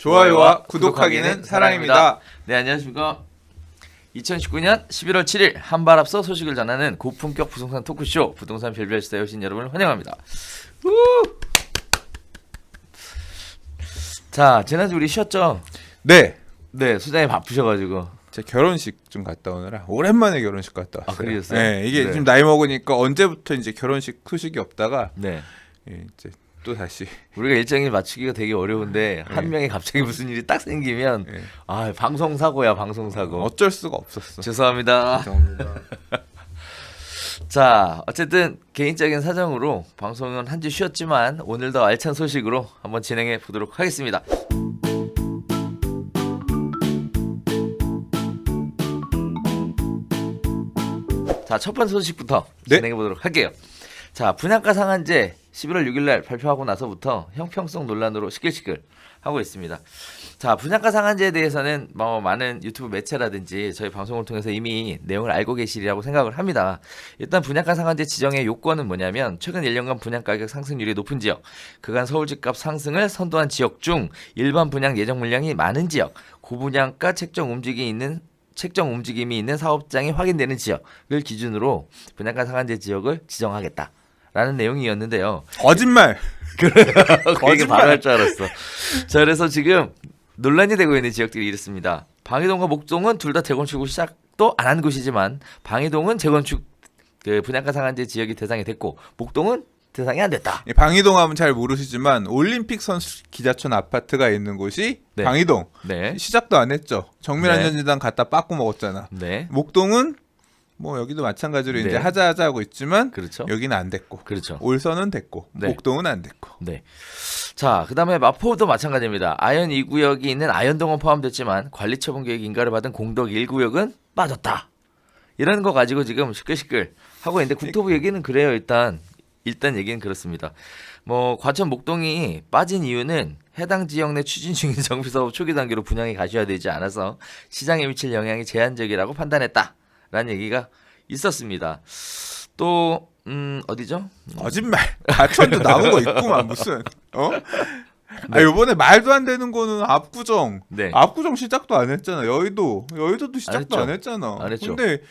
좋아요와 구독하기는 사랑입니다. 네, 안녕하십니까. 2019년 11월 7일 한발 앞서 소식을 전하는 고품격 부동산 토크쇼 부동산 별별 시대에 오신 여러분을 환영합니다. 자, 지난주 우리 쉬었죠? 네, 네, 소장님 바쁘셔가지고. 제 결혼식 좀 갔다 오느라 오랜만에 결혼식 갔다 왔어요. 아, 그러셨어요? 네, 이게 네. 좀 나이 먹으니까 언제부터 이제 결혼식 소식이 없다가 네. 이제 또 다시. 우리가 일정을 맞추기가 되게 어려운데 한 네. 명이 갑자기 무슨 일이 딱 생기면 네. 아, 방송사고야, 방송사고. 어쩔 수가 없었어. 죄송합니다. 죄송합니다. 자, 어쨌든 개인적인 사정으로 방송은 한 주 쉬었지만 오늘도 알찬 소식으로 한번 진행해 보도록 하겠습니다. 자, 첫 번째 소식부터 네. 진행해 보도록 할게요. 자, 분양가 상한제 11월 6일 날 발표하고 나서부터 형평성 논란으로 시끌시끌 하고 있습니다. 자, 분양가 상한제에 대해서는 뭐 많은 유튜브 매체라든지 저희 방송을 통해서 이미 내용을 알고 계시리라고 생각을 합니다. 일단 분양가 상한제 지정의 요건은 뭐냐면 최근 1년간 분양가격 상승률이 높은 지역, 그간 서울집값 상승을 선도한 지역 중 일반 분양 예정 물량이 많은 지역, 고분양가 책정 움직임이 있는 사업장이 확인되는 지역을 기준으로 분양가 상한제 지역을 지정하겠다라는 내용이었는데요. 거짓말. 그 얘기 바로 할 줄 알았어. 자, 그래서 지금 논란이 되고 있는 지역들이 이렇습니다. 방이동과 목동은 둘 다 재건축을 시작도 안 한 곳이지만 방이동은 재건축 분양가 상한제 지역이 대상이 됐고 목동은 대상이 안 됐다. 방이동 하면 잘 모르시지만 올림픽 선수 기자촌 아파트가 있는 곳이 네. 방이동. 네. 시작도 안 했죠. 정밀안전재단 갖다 빠꾸 먹었잖아. 네. 목동은 뭐 여기도 마찬가지로 네. 이제 하자 하고 있지만 그렇죠. 여기는 안 됐고. 그렇죠. 올선은 됐고 네. 목동은 안 됐고. 네. 자, 그다음에 마포도 마찬가지입니다. 아현 2구역이 있는 아현동은 포함됐지만 관리처분 계획 인가를 받은 공덕 1구역은 빠졌다. 이런 거 가지고 지금 시끌시끌 하고 있는데 국토부 얘기는 그래요. 일단 얘기는 그렇습니다. 뭐 과천 목동이 빠진 이유는 해당 지역 내 추진 중인 정비사업 초기 단계로 분양이 가시화되지 않아서 시장에 미칠 영향이 제한적이라고 판단했다라는 얘기가 있었습니다. 또 어디죠? 거짓말. 과천도 남은 거 있구만 무슨. 어? 아 요번에 말도 안 되는 거는 압구정. 네. 압구정 시작도 안 했잖아. 여의도도 시작도 안 했죠. 했잖아. 안 했죠. 근데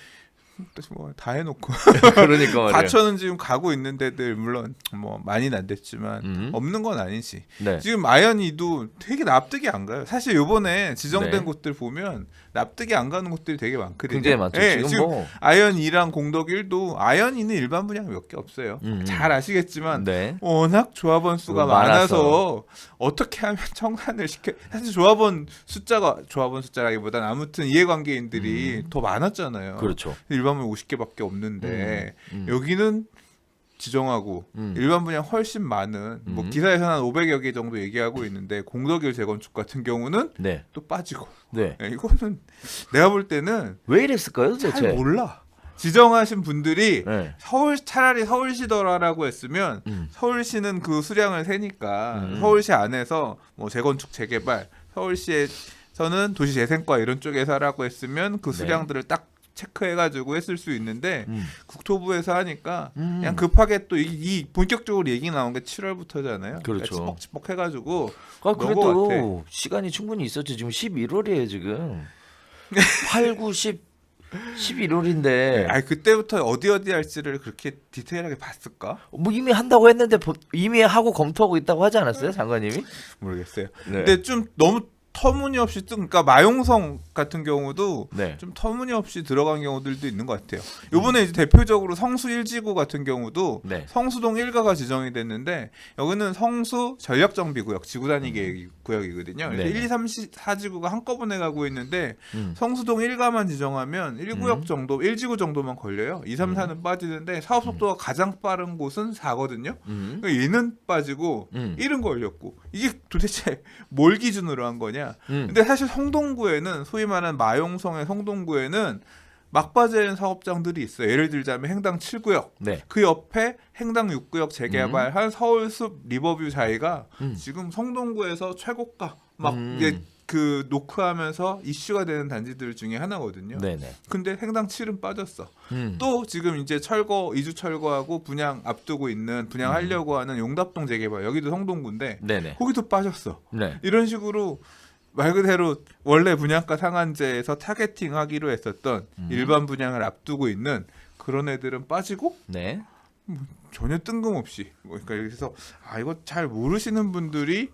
뭐 다 해놓고 그러니까 말이에요. 과천은 지금 가고 있는 데들 물론 뭐 많이는 안 됐지만 없는 건 아니지. 네. 지금 아현이도 되게 납득이 안 가요. 사실 요번에 지정된 네. 곳들 보면 납득이 안 가는 곳들이 되게 많거든요. 굉장히 많죠. 예, 지금 뭐 아현 2랑 공덕 1도 아현이는 일반 분양이 몇 개 없어요. 잘 아시겠지만 네. 워낙 조합원 수가 많아서 어떻게 하면 청산을 시켜. 사실 조합원 숫자라기보다는 아무튼 이해관계인들이 더 많았잖아요. 그렇죠. 일반 분양 50개밖에 없는데 여기는 지정하고 일반 분양 훨씬 많은 뭐 기사에서는 한 500여 개 정도 얘기하고 있는데 공덕일 재건축 같은 경우는 네. 또 빠지고. 네. 이거는 내가 볼 때는 왜 이랬을까요, 잘 도대체? 몰라. 지정하신 분들이 네. 차라리 서울시더라라고 했으면 서울시는 그 수량을 세니까 서울시 안에서 뭐 재건축 재개발 서울시에서는 도시재생과 이런 쪽에서 하라고 했으면 그 수량들을 딱 체크해가지고 했을 수 있는데 국토부에서 하니까 그냥 급하게 또 이 본격적으로 얘기 나온 게 7월부터잖아요. 그렇죠. 찌뻑찌뻑 해가지고 그래도 시간이 충분히 있었죠. 지금 11월이에요, 지금. 8, 9, 10, 11월인데. 아니 그때부터 어디 할지를 그렇게 디테일하게 봤을까? 뭐 이미 한다고 했는데 이미 하고 검토하고 있다고 하지 않았어요, 장관님이? 모르겠어요. 네. 근데 좀 너무 터무니없이 그러니까 마용성 같은 경우도 네. 좀 터무니없이 들어간 경우들도 있는 것 같아요. 이번에 이제 대표적으로 성수 1지구 같은 경우도 네. 성수동 1가가 지정이 됐는데 여기는 성수 전력정비구역 지구단위 계획 구역이거든요. 그래서 네. 1, 2, 3, 4지구가 한꺼번에 가고 있는데 성수동 1가만 지정하면 1구역 정도, 1지구 정도만 걸려요. 2, 3, 4는 빠지는데 사업 속도가 가장 빠른 곳은 4거든요. 그러니까 얘는 빠지고 1은 걸렸고 이게 도대체 뭘 기준으로 한 거냐? 근데 사실 성동구에는 소위 말하는 마용성의 성동구에는 막바지는 사업장들이 있어요. 예를 들자면 행당 7구역, 네. 그 옆에 행당 6구역 재개발한 서울숲 리버뷰 자이가 지금 성동구에서 최고가 막 이제 그 노크하면서 이슈가 되는 단지들 중에 하나거든요. 네네. 근데 행당 7은 빠졌어. 또 지금 이제 이주 철거하고 분양 앞두고 있는 분양하려고 하는 용답동 재개발 여기도 성동구인데 네네. 거기도 빠졌어. 네. 이런 식으로 말 그대로 원래 분양가 상한제에서 타겟팅하기로 했었던 일반 분양을 앞두고 있는 그런 애들은 빠지고 네. 전혀 뜬금없이 그러니까 그래서 이거 잘 모르시는 분들이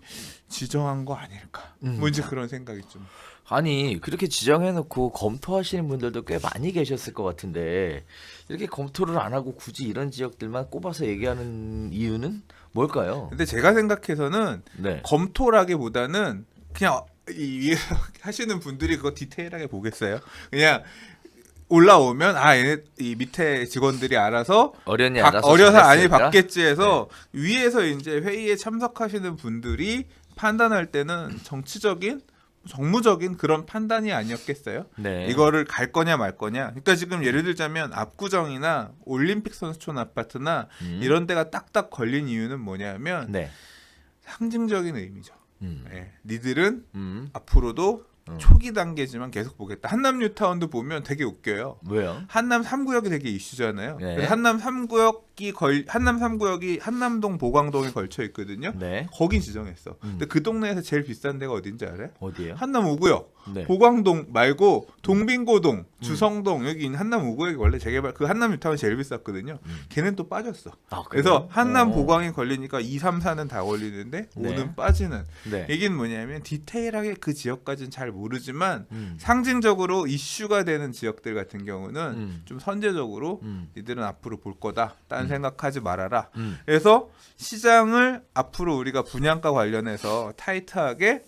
지정한 거 아닐까 뭐 이제 그런 생각이 좀 아니 그렇게 지정해놓고 검토하시는 분들도 꽤 많이 계셨을 것 같은데 이렇게 검토를 안 하고 굳이 이런 지역들만 꼽아서 얘기하는 이유는 뭘까요? 근데 제가 생각해서는 네. 검토라기보다는 그냥 위에 하시는 분들이 그거 디테일하게 보겠어요. 그냥 올라오면 얘네 이 밑에 직원들이 알아서 어련히 알아서 어려서 아니 잘했을까? 받겠지 해서 위에서 이제 회의에 참석하시는 분들이 판단할 때는 정무적인 그런 판단이 아니었겠어요? 네. 이거를 갈 거냐 말 거냐. 그러니까 지금 예를 들자면 압구정이나 올림픽 선수촌 아파트나 이런 데가 딱딱 걸린 이유는 뭐냐면 네. 상징적인 의미죠. 니들은 앞으로도 음. 초기 단계지만 계속 보겠다. 한남 뉴타운도 보면 되게 웃겨요. 왜요? 한남 3구역이 되게 이슈잖아요. 네. 그래서 한남 3구역이 한남동 보광동에 걸쳐 있거든요. 네. 거긴 지정했어. 근데 그 동네에서 제일 비싼 데가 어딘지 알아요? 어디예요? 한남 5구역. 네. 보광동 말고 동빙고동, 주성동 여기 있는 한남 5구역이 원래 재개발 그 한남 뉴타운이 제일 비쌌거든요. 걔는 또 빠졌어. 아, 그래서 그래요? 한남 어. 보광이 걸리니까 2, 3, 4는 다 걸리는데 네. 5는 빠지는. 네. 얘기는 뭐냐면 디테일하게 그 지역까지는 잘 모르지만 음. 상징적으로 이슈가 되는 지역들 같은 경우는 좀 선제적으로 니들은 앞으로 볼 거다. 딴 생각하지 말아라. 그래서 시장을 앞으로 우리가 분양가 관련해서 타이트하게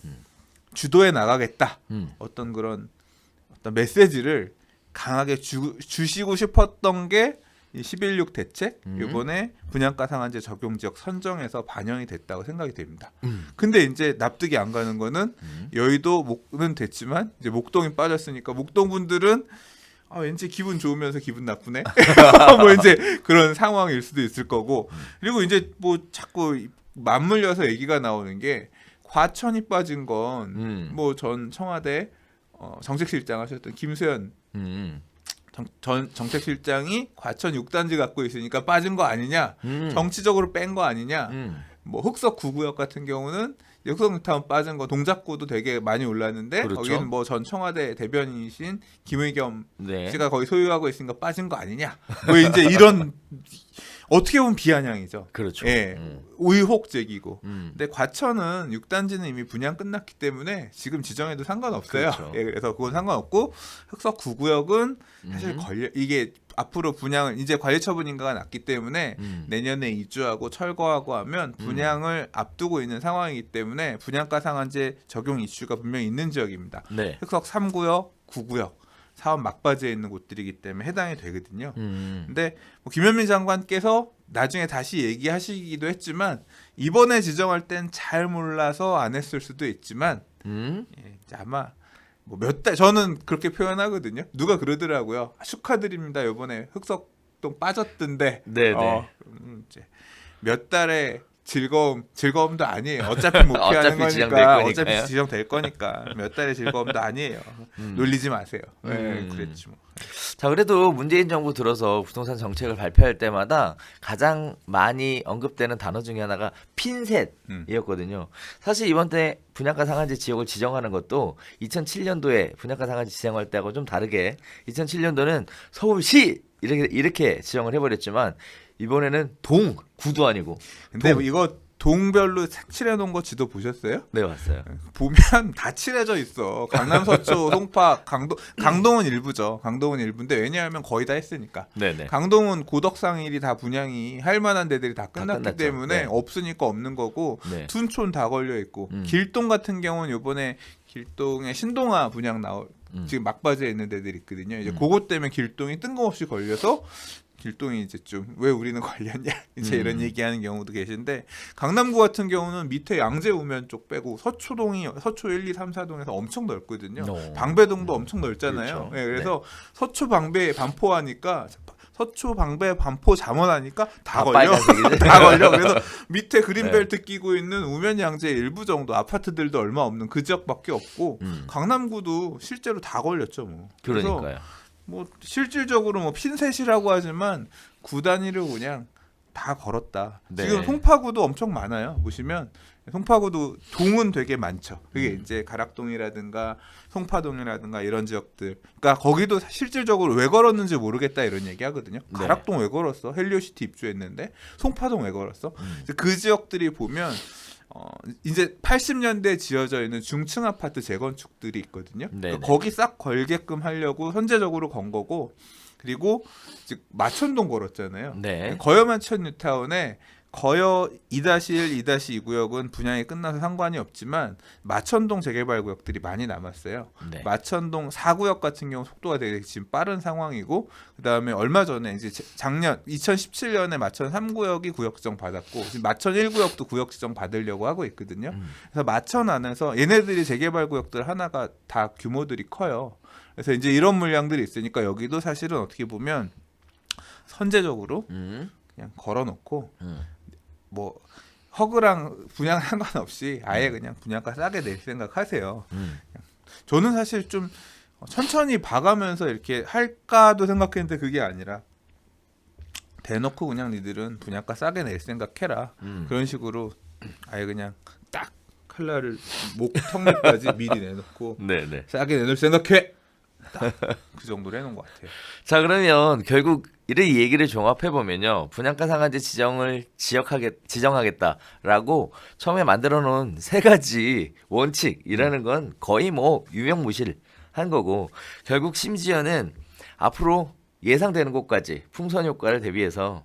주도해 나가겠다. 어떤 그런 어떤 메시지를 강하게 주시고 싶었던 게 이 11.6 대책 이번에 분양가 상한제 적용 지역 선정에서 반영이 됐다고 생각이 됩니다. 근데 이제 납득이 안 가는 거는 여의도 목은 됐지만 이제 목동이 빠졌으니까 목동 분들은 왠지 기분 좋으면서 기분 나쁘네. 뭐 이제 그런 상황일 수도 있을 거고. 그리고 이제 뭐 자꾸 맞물려서 얘기가 나오는 게 과천이 빠진 건 뭐 전 청와대 정책실장 하셨던 김수현 전 정책실장이 과천 6단지 갖고 있으니까 빠진 거 아니냐, 정치적으로 뺀 거 아니냐. 뭐 흑석 9구역 같은 경우는 역성타운 빠진 거 동작구도 되게 많이 올랐는데 그렇죠. 거기는 뭐 전 청와대 대변인이신 김의겸 네. 씨가 거의 소유하고 있으니까 빠진 거 아니냐. 뭐 이제 이런 어떻게 보면 비아냥이죠. 그렇죠. 예, 의혹 제기고. 음. 근데 과천은 6단지는 이미 분양 끝났기 때문에 지금 지정해도 상관없어요. 그렇죠. 예, 그래서 그건 상관없고 흑석 9구역은 사실 이게 앞으로 분양을 이제 관리처분 인가가 났기 때문에 내년에 이주하고 철거하고 하면 분양을 앞두고 있는 상황이기 때문에 분양가 상한제 적용 이슈가 분명히 있는 지역입니다. 네. 흑석 3구역, 9구역 사업 막바지에 있는 곳들이기 때문에 해당이 되거든요. 근데 뭐 김현민 장관께서 나중에 다시 얘기하시기도 했지만 이번에 지정할 땐 잘 몰라서 안 했을 수도 있지만 이제 아마 뭐 몇 달 저는 그렇게 표현하거든요. 누가 그러더라고요. 축하드립니다. 이번에 흑석동 빠졌던데. 네네. 이제 몇 달의 즐거움도 아니에요. 어차피 못 피하는 어차피 지정될 거니까. 거니까요. 어차피 지정될 거니까 몇 달의 즐거움도 아니에요. 놀리지 마세요. 네, 그랬지 뭐. 자, 그래도 문재인 정부 들어서 부동산 정책을 발표할 때마다 가장 많이 언급되는 단어 중에 하나가 핀셋이었거든요. 사실 이번 때 분양가 상한제 지역을 지정하는 것도 2007년도에 분양가 상한제 지정할 때하고 좀 다르게 2007년도는 서울시 이렇게 지정을 해버렸지만 이번에는 구도 아니고. 근데 뭐 이거 동별로 색칠해 놓은 거 지도 보셨어요? 네, 봤어요. 보면 다 칠해져 있어. 강남, 서초, 송파, 강동은 일부죠. 강동은 일부인데 왜냐하면 거의 다 했으니까. 네네. 강동은 고덕상일이 다 분양이 할 만한 데들이 다 끝났기 끝났죠. 때문에 네. 없으니까 없는 거고 네. 둔촌 다 걸려 있고 길동 같은 경우는 이번에 길동에 신동아 분양 지금 막바지에 있는 데들이 있거든요. 이제 그것 때문에 길동이 뜬금없이 걸려서 길동이 이제 좀 왜 우리는 걸렸냐 이제 이런 얘기하는 경우도 계신데 강남구 같은 경우는 밑에 양재우면 쪽 빼고 서초 1, 2, 3, 4동에서 엄청 넓거든요. 방배동도 엄청 넓잖아요. 그렇죠. 네, 그래서 서초 방배 반포하니까 서초 방배 반포 잠원하니까 다 걸려. 빨간색이지? 다 걸려. 그래서 밑에 그린벨트 끼고 있는 우면 양재 일부 정도 아파트들도 얼마 없는 그 지역밖에 없고 강남구도 실제로 다 걸렸죠. 뭐. 그래서 그러니까요. 뭐 실질적으로 뭐 핀셋이라고 하지만 구 단위로 그냥 다 걸었다. 네. 지금 송파구도 엄청 많아요. 보시면 송파구도 동은 되게 많죠. 그게 이제 가락동이라든가 송파동이라든가 이런 지역들. 그러니까 거기도 실질적으로 왜 걸었는지 모르겠다 이런 얘기 하거든요. 네. 가락동 왜 걸었어? 헬리오시티 입주했는데 송파동 왜 걸었어? 그 지역들이 보면 이제 80년대 지어져 있는 중층 아파트 재건축들이 있거든요. 그러니까 거기 싹 걸게끔 하려고 선제적으로 건 거고, 그리고 즉 마천동 걸었잖아요. 네. 거여 마천 뉴타운에 거여 2-1, 2-2 구역은 분양이 끝나서 상관이 없지만 마천동 재개발 구역들이 많이 남았어요. 네. 마천동 4구역 같은 경우 속도가 되게 지금 빠른 상황이고, 그다음에 얼마 전에 이제 작년 2017년에 마천 3구역이 구역 지정 받았고 지금 마천 1구역도 구역 지정 받으려고 하고 있거든요. 그래서 마천 안에서 얘네들이 재개발 구역들 하나가 다 규모들이 커요. 그래서 이제 이런 물량들이 있으니까 여기도 사실은 어떻게 보면 선제적으로 그냥 걸어놓고 뭐 허그랑 분양 상관없이 아예 그냥 분양가 싸게 낼 생각하세요. 저는 사실 좀 천천히 봐가면서 이렇게 할까도 생각했는데 그게 아니라 대놓고 그냥 니들은 분양가 싸게 낼 생각해라. 그런 식으로 아예 그냥 딱 칼날을 목 턱밑까지 미리 내놓고 네네. 싸게 내놓을 생각해. 딱 그 정도로 해놓은 것 같아요. 자, 그러면 결국 이 얘기를 종합해 보면요, 분양가 상한제 지정을 지정하겠다라고 처음에 만들어 놓은 세 가지 원칙이라는 건 거의 뭐 유명무실한 거고, 결국 심지어는 앞으로 예상되는 곳까지 풍선 효과를 대비해서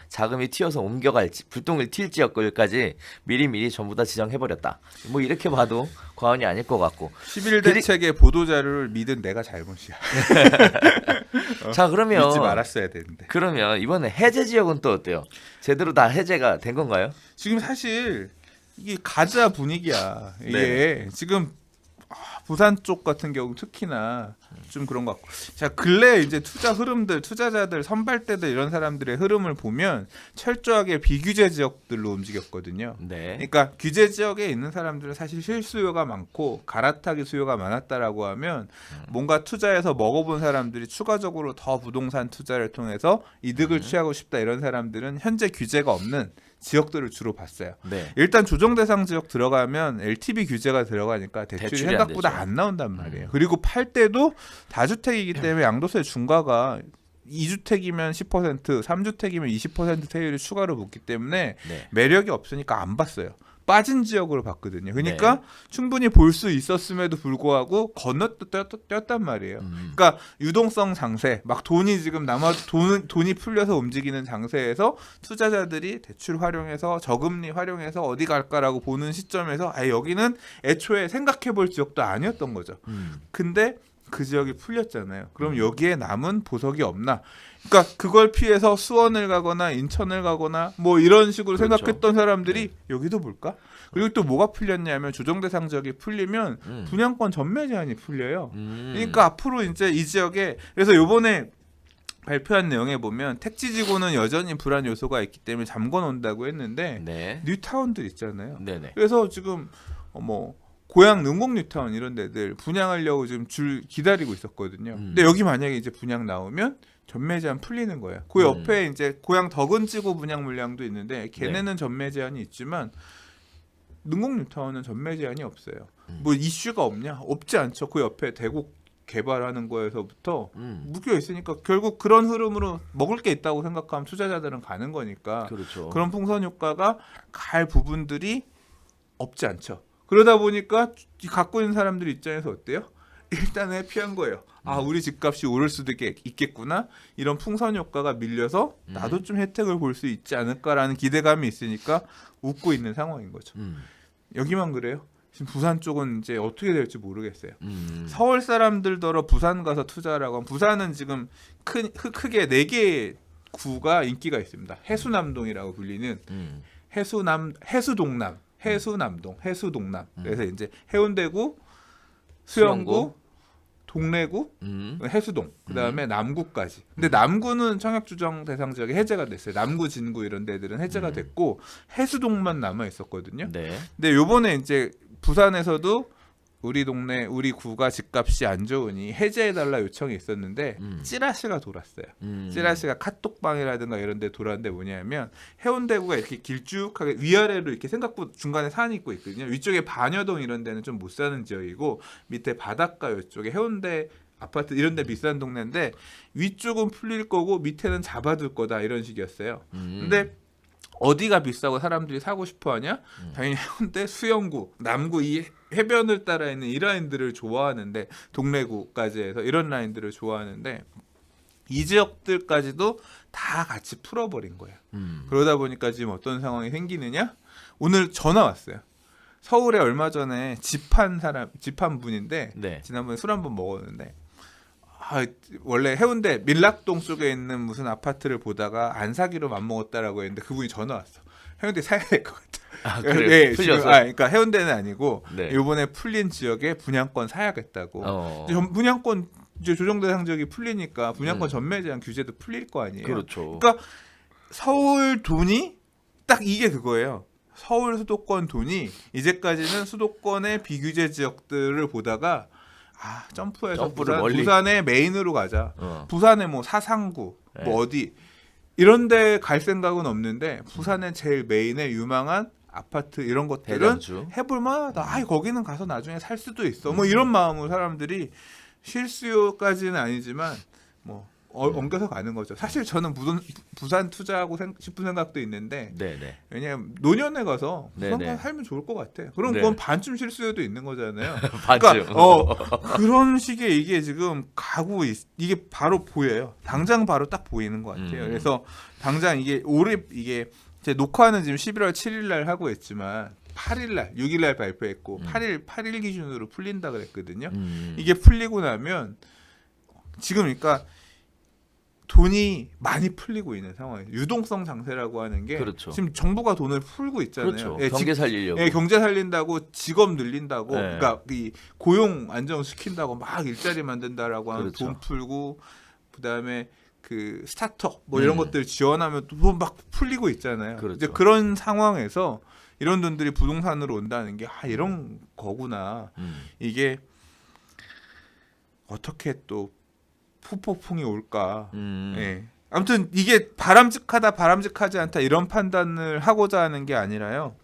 자금이 튀어서 옮겨갈 불똥을 튈 지역들까지 미리미리 전부 다 지정해버렸다. 뭐 이렇게 봐도 과언이 아닐 것 같고. 11대책의 보도자료를 믿은 내가 잘못이야. 자, 그러면 믿지 말았어야 되는데. 그러면 이번에 해제 지역은 또 어때요? 제대로 다 해제가 된 건가요? 지금 사실 이게 가자 분위기야. 이게 네. 지금 부산 쪽 같은 경우 특히나 좀 그런 것 같고. 자, 근래 이제 투자 흐름들, 투자자들, 선발대들 이런 사람들의 흐름을 보면 철저하게 비규제 지역들로 움직였거든요. 네. 그러니까 규제 지역에 있는 사람들은 사실 실수요가 많고 갈아타기 수요가 많았다라고 하면 뭔가 투자해서 먹어본 사람들이 추가적으로 더 부동산 투자를 통해서 이득을 취하고 싶다 이런 사람들은 현재 규제가 없는 지역들을 주로 봤어요. 네. 일단 조정 대상 지역 들어가면 LTV 규제가 들어가니까 대출이 대출이 생각보다 안 안 나온단 말이에요. 그리고 팔 때도 다주택이기 때문에 양도세 중과가 2주택이면 10%, 3주택이면 20% 세율이 추가로 붙기 때문에 네. 매력이 없으니까 안 봤어요. 빠진 지역으로 봤거든요. 그러니까 충분히 볼 수 있었음에도 불구하고 건너뛰었단 말이에요. 그러니까 유동성 장세, 막 돈이 지금 돈이 풀려서 움직이는 장세에서 투자자들이 대출 활용해서 저금리 활용해서 어디 갈까라고 보는 시점에서 여기는 애초에 생각해볼 지역도 아니었던 거죠. 근데 그 지역이 풀렸잖아요. 그럼 여기에 남은 보석이 없나? 그러니까 그걸 피해서 수원을 가거나 인천을 가거나 뭐 이런 식으로 그렇죠. 생각했던 사람들이 여기도 볼까? 그리고 또 뭐가 풀렸냐면 조정 대상 지역이 풀리면 분양권 전매 제한이 풀려요. 그러니까 앞으로 이제 이 지역에 그래서 요번에 발표한 내용에 보면 택지지구는 여전히 불안 요소가 있기 때문에 잠궈 놓는다고 했는데 네. 뉴타운들 있잖아요. 네네. 그래서 지금 뭐 고양 능곡 뉴타운 이런 데들 분양하려고 지금 줄 기다리고 있었거든요. 근데 여기 만약에 이제 분양 나오면 전매 제한 풀리는 거예요. 그 옆에 이제 고양 덕은지구 분양 물량도 있는데 걔네는 전매 제한이 있지만 능곡 뉴타운은 전매 제한이 없어요. 뭐 이슈가 없냐? 없지 않죠. 그 옆에 대곡 개발하는 거에서부터 묶여 있으니까 결국 그런 흐름으로 먹을 게 있다고 생각하면 투자자들은 가는 거니까 그렇죠. 그런 풍선 효과가 갈 부분들이 없지 않죠. 그러다 보니까 갖고 있는 사람들 입장에서 어때요? 일단 회피한 거예요. 우리 집값이 오를 수도 있겠구나. 이런 풍선 효과가 밀려서 나도 좀 혜택을 볼 수 있지 않을까라는 기대감이 있으니까 웃고 있는 상황인 거죠. 여기만 그래요? 지금 부산 쪽은 이제 어떻게 될지 모르겠어요. 서울 사람들더러 부산 가서 투자라고 하면 부산은 지금 크게 4개의 구가 인기가 있습니다. 해수남동이라고 불리는 해수동남, 해수동남. 그래서 이제 해운대구, 수영구, 동래구, 해수동, 그다음에 남구까지. 근데 남구는 청약주정 대상 지역이 해제가 됐어요. 남구, 진구 이런 데들은 해제가 됐고 해수동만 남아 있었거든요. 네. 근데 요번에 이제 부산에서도 우리 동네 우리 구가 집값이 안 좋으니 해제해달라 요청이 있었는데 찌라시가 돌았어요. 찌라시가 카톡방이라든가 이런 데 돌았는데 뭐냐면 해운대구가 이렇게 길쭉하게 위아래로 이렇게 생각보다 중간에 산이 있고 있거든요. 위쪽에 반여동 이런 데는 좀 못 사는 지역이고 밑에 바닷가 이쪽에 해운대 아파트 이런 데 비싼 동네인데 위쪽은 풀릴 거고 밑에는 잡아둘 거다 이런 식이었어요. 근데 어디가 비싸고 사람들이 사고 싶어 하냐? 당연히 해운대, 수영구, 남구 이 해변을 따라 있는 이 라인들을 좋아하는데 동래구까지 해서 이런 라인들을 좋아하는데 이 지역들까지도 다 같이 풀어버린 거예요. 그러다 보니까 지금 어떤 상황이 생기느냐? 오늘 전화 왔어요. 서울에 얼마 전에 집한 분인데 네. 지난번에 술 한번 먹었는데 원래 해운대 밀락동 쪽에 있는 무슨 아파트를 보다가 안 사기로 맘먹었다라고 했는데 그분이 전화 왔어. 해운대 사야 될 것 같아. 아, 그래요? 네, 풀려서? 그러니까 해운대는 아니고 네. 이번에 풀린 지역에 분양권 사야겠다고. 분양권 이제 조정 대상 지역이 풀리니까 분양권 전매 제한 규제도 풀릴 거 아니에요. 그렇죠. 그러니까 서울 돈이 딱 이게 그거예요. 서울 수도권 돈이 이제까지는 수도권의 비규제 지역들을 보다가 점프해서 부산의 메인으로 가자. 부산에 뭐 사상구, 네. 뭐 어디 이런 데 갈 생각은 없는데 부산의 제일 메인의 유망한 아파트 이런 것들은 대장주. 해볼 만하다. 거기는 가서 나중에 살 수도 있어. 뭐 이런 마음으로 사람들이 실수요까지는 아니지만 뭐 옮겨서 가는 거죠. 사실 저는 부산 투자하고 싶은 생각도 있는데 네네. 왜냐하면 노년에 가서 부산 네네. 가서 살면 좋을 것 같아. 그럼 네. 그건 반쯤 실수요도 있는 거잖아요. 반쯤. 그러니까 그런 식의 이게 지금 이게 바로 보여요. 당장 바로 딱 보이는 것 같아요. 그래서 당장 이게 제 녹화는 지금 11월 7일 날 하고 있지만 8일 날, 6일 날 발표했고 8일 기준으로 풀린다 그랬거든요. 이게 풀리고 나면 지금 그러니까 돈이 많이 풀리고 있는 상황이에요. 유동성 장세라고 하는 게 그렇죠. 지금 정부가 돈을 풀고 있잖아요. 그렇죠. 예, 경제 살리려고. 경제 살린다고 직업 늘린다고, 네. 그러니까 이 고용 안정시킨다고 막 일자리 만든다라고 하는 그렇죠. 돈 풀고 그다음에 그 스타트업 뭐 이런 것들 지원하면 돈 막 풀리고 있잖아요. 그렇죠. 이제 그런 상황에서 이런 돈들이 부동산으로 온다는 게 이런 거구나. 이게 어떻게 또 후폭풍이 올까. 예. 아무튼 이게 바람직하다 바람직하지 않다 이런 판단을 하고자 하는 게 아니라요.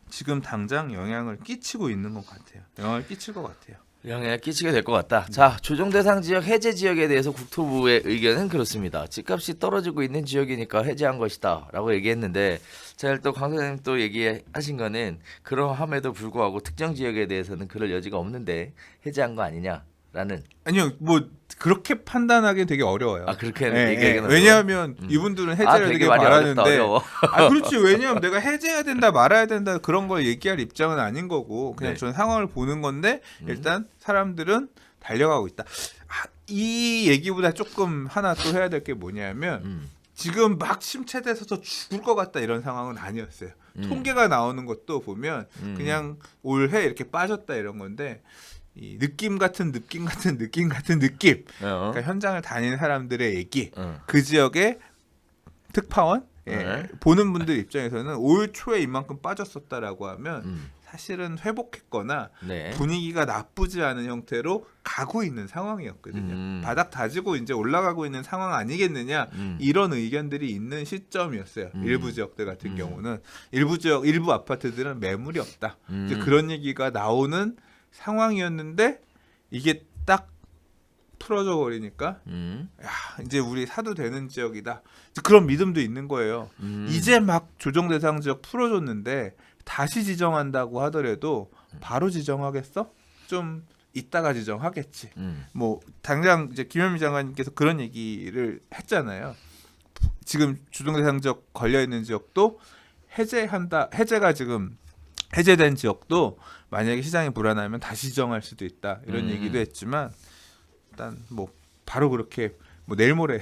지금 당장 영향을 끼치고 있는 것 같아요. 영향을 끼칠 것 같아요. 영향을 끼치게 될 것 같다. 자, 조정 대상 지역 해제 지역에 대해서 국토부의 의견은 그렇습니다. 집값이 떨어지고 있는 지역이니까 해제한 것이다라고 얘기했는데, 제가 또 강 선생님 또 얘기하신 거는 그러함에도 불구하고 특정 지역에 대해서는 그럴 여지가 없는데 해제한 거 아니냐라는. 아니요, 뭐 그렇게 판단하기 되게 어려워요. 그렇게 얘기하기는 왜냐하면 이분들은 해제를 되게 말하는데, 어려워. 그렇지. 왜냐하면 내가 해제해야 된다, 말아야 된다 그런 걸 얘기할 입장은 아닌 거고 그냥 네. 저는 상황을 보는 건데 일단 사람들은 달려가고 있다. 이 얘기보다 조금 하나 또 해야 될 게 뭐냐면 지금 막 침체돼서 죽을 것 같다 이런 상황은 아니었어요. 통계가 나오는 것도 보면 그냥 올해 이렇게 빠졌다 이런 건데. 이 느낌 같은 느낌. 그러니까 현장을 다니는 사람들의 얘기, 그 지역의 특파원, 보는 분들 입장에서는 올 초에 이만큼 빠졌었다라고 하면 사실은 회복했거나 분위기가 나쁘지 않은 형태로 가고 있는 상황이었거든요. 바닥 다지고 이제 올라가고 있는 상황 아니겠느냐 이런 의견들이 있는 시점이었어요. 일부 지역들 같은 경우는 일부 아파트들은 매물이 없다. 이제 그런 얘기가 나오는 상황이었는데 이게 딱 풀어져 버리니까 이제 우리 사도 되는 지역이다. 그런 믿음도 있는 거예요. 이제 막 조정 대상 지역 풀어줬는데 다시 지정한다고 하더라도 바로 지정하겠어? 좀 이따가 지정하겠지. 뭐 당장 이제 김현미 장관님께서 그런 얘기를 했잖아요. 지금 조정 대상 지역 걸려 있는 지역도 해제가 지금 해제된 지역도 만약에 시장이 불안하면 다시 지정할 수도 있다 이런 얘기도 했지만 일단 뭐 바로 그렇게 뭐 내일 모레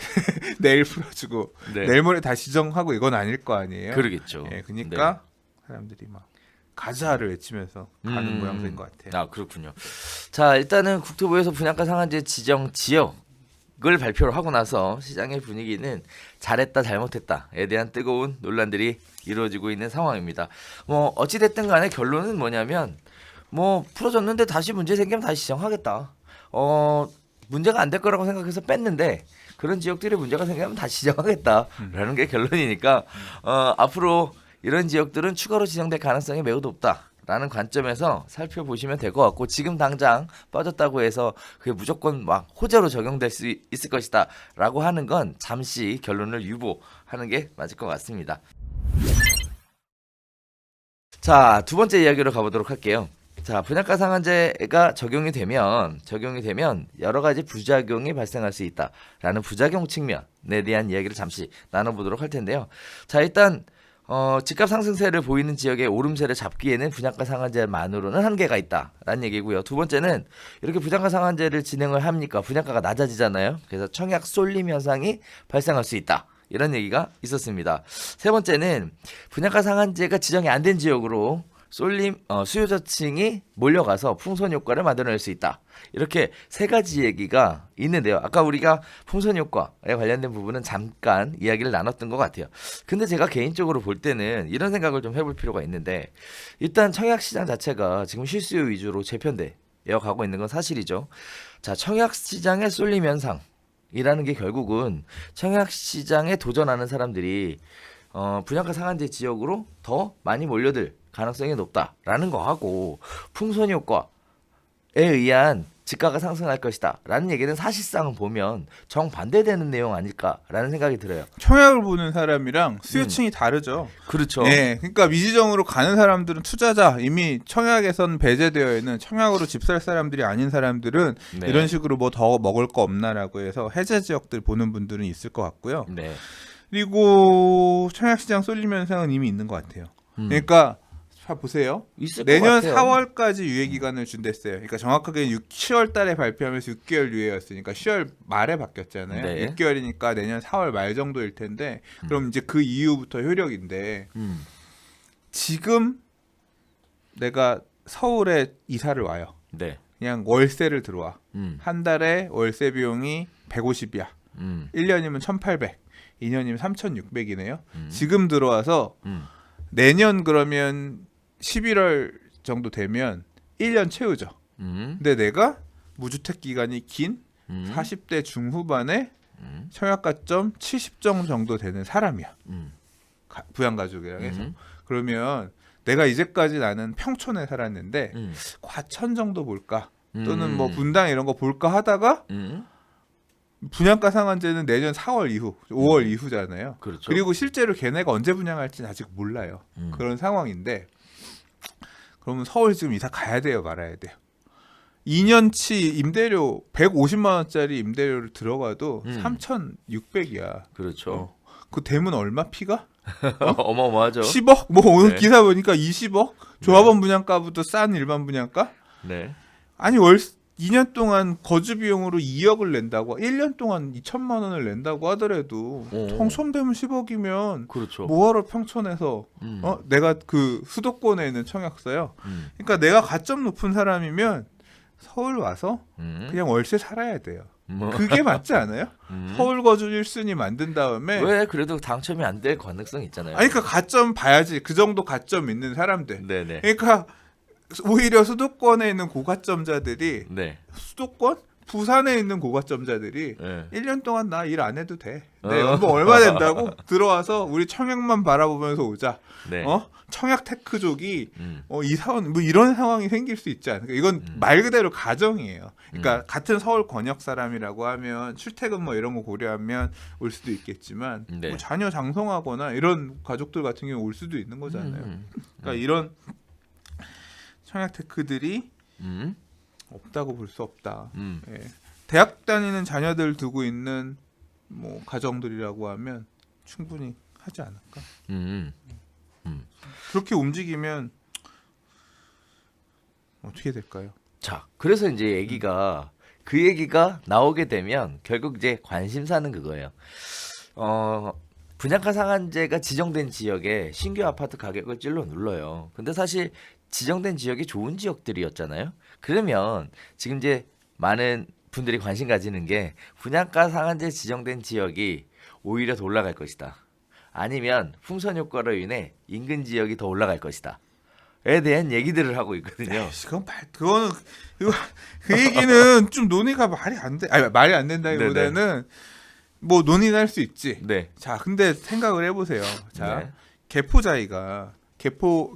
내일 풀어주고 내일 모레 다시 지정하고 이건 아닐 거 아니에요. 그러겠죠. 그러니까 사람들이 막 가자를 외치면서 가는 모양새인 것 같아요. 그렇군요. 자, 일단은 국토부에서 분양가 상한제 지정 지역을 발표를 하고 나서 시장의 분위기는 잘했다 잘못했다에 대한 뜨거운 논란들이 이루어지고 있는 상황입니다. 뭐 어찌 됐든 간에 결론은 뭐냐면 뭐 풀어줬는데 다시 문제 생기면 다시 지정하겠다. 문제가 안 될 거라고 생각해서 뺐는데 그런 지역들이 문제가 생기면 다시 지정하겠다라는 게 결론이니까 앞으로 이런 지역들은 추가로 지정될 가능성이 매우 높다라는 관점에서 살펴보시면 될 것 같고 지금 당장 빠졌다고 해서 그게 무조건 막 호재로 적용될 수 있을 것이다라고 하는 건 잠시 결론을 유보하는 게 맞을 것 같습니다. 자, 두 번째 이야기로 가보도록 할게요. 자, 분양가 상한제가 적용이 되면 여러 가지 부작용이 발생할 수 있다라는 부작용 측면에 대한 이야기를 잠시 나눠보도록 할 텐데요. 자, 일단 집값 상승세를 보이는 지역의 오름세를 잡기에는 분양가 상한제만으로는 한계가 있다라는 얘기고요. 두 번째는 이렇게 분양가 상한제를 진행을 합니까? 분양가가 낮아지잖아요. 그래서 청약 쏠림 현상이 발생할 수 있다. 이런 얘기가 있었습니다. 세 번째는 분양가 상한제가 지정이 안 된 지역으로 쏠림 수요자층이 몰려가서 풍선 효과를 만들어낼 수 있다. 이렇게 세 가지 얘기가 있는데요. 아까 우리가 풍선 효과에 관련된 부분은 잠깐 이야기를 나눴던 것 같아요. 근데 제가 개인적으로 볼 때는 이런 생각을 좀 해볼 필요가 있는데 일단 청약 시장 자체가 지금 실수요 위주로 재편되어 가고 있는 건 사실이죠. 자, 청약 시장의 쏠림 현상이라는 게 결국은 청약 시장에 도전하는 사람들이 분양가 상한제 지역으로 더 많이 몰려들 가능성이 높다라는 거하고 풍선 효과에 의한 집가가 상승할 것이다 라는 얘기는 사실상 보면 정반대되는 내용 아닐까라는 생각이 들어요. 청약을 보는 사람이랑 수요층이 다르죠. 그렇죠. 네, 그러니까 미지정으로 가는 사람들은 투자자 이미 청약에선 배제되어 있는 청약으로 집 살 사람들이 아닌 사람들은 네. 이런 식으로 뭐 더 먹을 거 없나라고 해서 해제 지역들 보는 분들은 있을 것 같고요. 네. 그리고 청약시장 쏠림 현상은 이미 있는 것 같아요. 그러니까 자 보세요. 있을 내년 것 같아요. 4월까지 유예 기간을 준댔어요. 그러니까 정확하게 10월 달에 발표하면서 6개월 유예였으니까 10월 말에 바뀌었잖아요. 네. 6개월이니까 내년 4월 말 정도일 텐데 그럼 이제 그 이후부터 효력인데 지금 내가 서울에 이사를 와요. 네. 그냥 월세를 들어와. 음. 한 달에 월세 비용이 150이야. 1년이면 1,800, 2년이면 3,600이네요. 지금 들어와서 내년 그러면 11월 정도 되면 1년 채우죠. 근데 내가 무주택 기간이 긴 40대 중후반에 청약가점 70점 정도 되는 사람이야. 부양가족이랑 해서. 그러면 내가 이제까지 나는 평촌에 살았는데 과천 정도 볼까? 또는 뭐 분당 이런 거 볼까 하다가 분양가 상한제는 내년 4월 이후, 5월 이후잖아요. 그렇죠. 그리고 실제로 걔네가 언제 분양할지는 아직 몰라요. 그런 상황인데 그러면 서울 지금 이사 가야 돼요, 말아야 돼요. 2년치 임대료 150만 원짜리 임대료를 들어가도 3,600이야. 그렇죠. 그 대문 얼마 피가? 어마어마하죠. 10억? 뭐 오늘 네. 기사 보니까 20억? 조합원 분양가부터 싼 일반 분양가? 네. 아니 2년 동안 거주 비용으로 2억을 낸다고 1년 동안 2천만 원을 낸다고 하더라도 평촌되면 10억이면 그렇죠. 뭐하러 평촌에서 내가 그 수도권에 있는 청약서요. 그러니까 내가 가점 높은 사람이면 서울 와서 그냥 월세 살아야 돼요. 그게 맞지 않아요? 서울 거주 1순위 만든 다음에 왜 그래도 당첨이 안 될 가능성이 있잖아요. 아니 그러니까 가점 봐야지. 그 정도 가점 있는 사람들. 네네. 그러니까 오히려 수도권에 있는 고가점자들이 네. 수도권? 부산에 있는 고가점자들이 네. 1년 동안 나 일 안 해도 돼. 내 연봉 얼마 된다고? 들어와서 우리 청약만 바라보면서 오자. 네. 청약 테크족이 이사원 뭐 이런 상황이 생길 수 있지 않을까? 이건 말 그대로 가정이에요. 그러니까 같은 서울 권역 사람이라고 하면 출퇴근 뭐 이런 거 고려하면 올 수도 있겠지만 네. 뭐 자녀 장성하거나 이런 가족들 같은 경우 올 수도 있는 거잖아요. 그러니까 이런 청약 테크들이 없다고 볼 수 없다. 예. 대학 다니는 자녀들 두고 있는 뭐 가정들이라고 하면 충분히 하지 않을까? 그렇게 움직이면 어떻게 될까요? 자, 그래서 이제 그 얘기가 나오게 되면 결국 이제 관심사는 그거예요. 분양가 상한제가 지정된 지역에 신규 아파트 가격을 찔러 눌러요. 근데 사실 지정된 지역이 좋은 지역들이었잖아요. 그러면 지금 이제 많은 분들이 관심 가지는 게 분양가 상한제 지정된 지역이 오히려 더 올라갈 것이다. 아니면 풍선 효과로 인해 인근 지역이 더 올라갈 것이다. 대한 얘기들을 하고 있거든요. 그거는 이거 그 얘기는 좀 논의가 말이 안 돼. 아니 말이 안 된다기보다는 뭐 논의는 할 수 있지. 네. 자, 근데 생각을 해보세요. 자, 네. 개포자이가 개포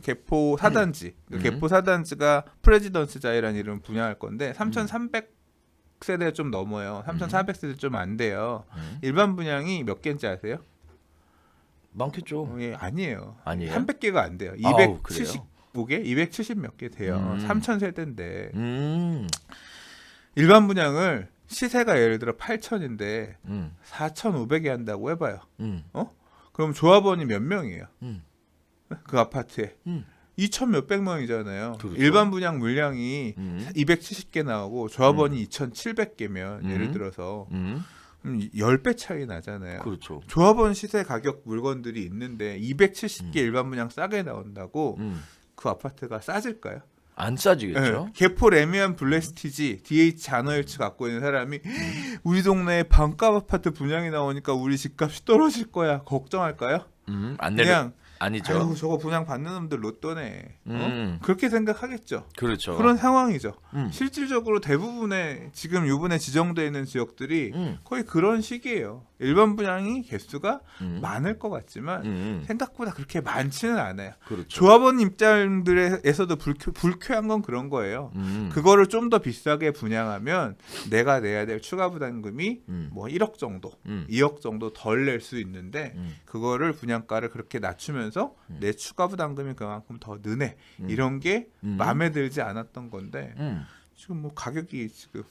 사단지, 개포 사단지가 프레지던스 자이라는 이름을 분양할 건데 3,300세대 좀 넘어요. 3,400세대 좀 안 돼요. 일반 분양이 몇 개인지 아세요? 많겠죠. 예, 아니에요. 아니에요? 300개가 안 돼요. 아우, 그래요? 275개, 270 몇 개 돼요. 3,000세대인데 음. 일반 분양을 시세가 예를 들어 8,000인데 음. 4,500에 한다고 해봐요. 음. 그럼 조합원이 몇 명이에요? 음. 그 아파트에 2,000 몇백 명이잖아요. 그렇죠. 일반 분양 물량이 270개 나오고 조합원이 2,700개면 예를 들어서 10배 차이 나잖아요. 그렇죠. 조합원 시세 가격 물건들이 있는데 270개 일반 분양 싸게 나온다고 그 아파트가 싸질까요? 안 싸지겠죠. 네. 개포 레미안 블레스티지 DH 잔어일치 갖고 있는 사람이 우리 동네에 반값 아파트 분양이 나오니까 우리 집값이 떨어질 거야 걱정할까요? 안 내려. 그냥 아니죠. 아유, 저거 분양 받는 놈들 로또네. 음. 그렇게 생각하겠죠. 그렇죠. 그런 상황이죠. 음. 실질적으로 대부분의 지금 요번에 지정되어 있는 지역들이 음. 거의 그런 식이에요. 일반 분양이 개수가 많을 것 같지만 생각보다 그렇게 많지는 않아요. 그렇죠. 조합원 입장들에서도 불쾌한 건 그런 거예요. 그거를 좀 더 비싸게 분양하면 내가 내야 될 추가 부담금이 뭐 1억 정도, 2억 정도 덜 낼 수 있는데 그거를 분양가를 그렇게 낮추면서 내 추가 부담금이 그만큼 더 느네. 이런 게 마음에 들지 않았던 건데 지금 뭐 가격이 지금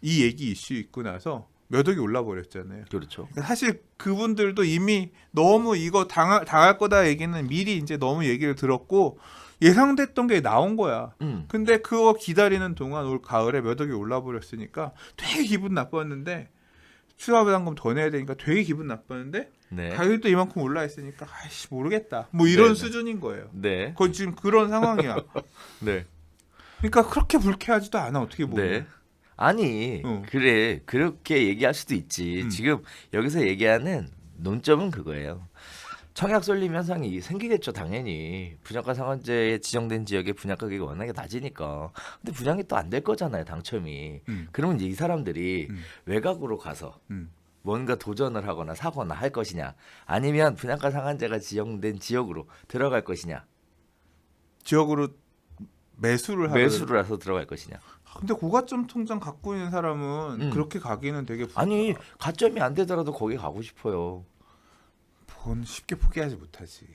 이 얘기 이슈 있고 나서 몇 억이 올라 버렸잖아요. 그렇죠. 사실 그분들도 이미 너무 이거 당할 거다 얘기는 미리 이제 너무 얘기를 들었고 예상됐던 게 나온 거야. 근데 그거 기다리는 동안 올 가을에 몇 억이 올라 버렸으니까 되게 기분 나빴는데 추가 부담금 더 내야 되니까 되게 기분 나빴는데 네. 가격이 또 이만큼 올라 있으니까 아이씨 모르겠다. 뭐 이런 네네. 수준인 거예요. 네. 거의 지금 그런 상황이야. 네. 그러니까 그렇게 불쾌하지도 않아 어떻게 보면. 네. 아니 그래 그렇게 얘기할 수도 있지. 지금 여기서 얘기하는 논점은 그거예요. 청약 쏠림 현상이 생기겠죠 당연히. 분양가 상한제에 지정된 지역의 분양 가격이 워낙에 낮으니까. 근데 분양이 또 안 될 거잖아요 당첨이. 그러면 이제 이 사람들이 외곽으로 가서 뭔가 도전을 하거나 사거나 할 것이냐, 아니면 분양가 상한제가 지정된 지역으로 들어갈 것이냐, 지역으로 매수를 해서 들어갈 것이냐. 근데 고가점 통장 갖고 있는 사람은 그렇게 가기는 되게 아니 가점이 안 되더라도 거기 가고 싶어요. 본 쉽게 포기하지 못하지.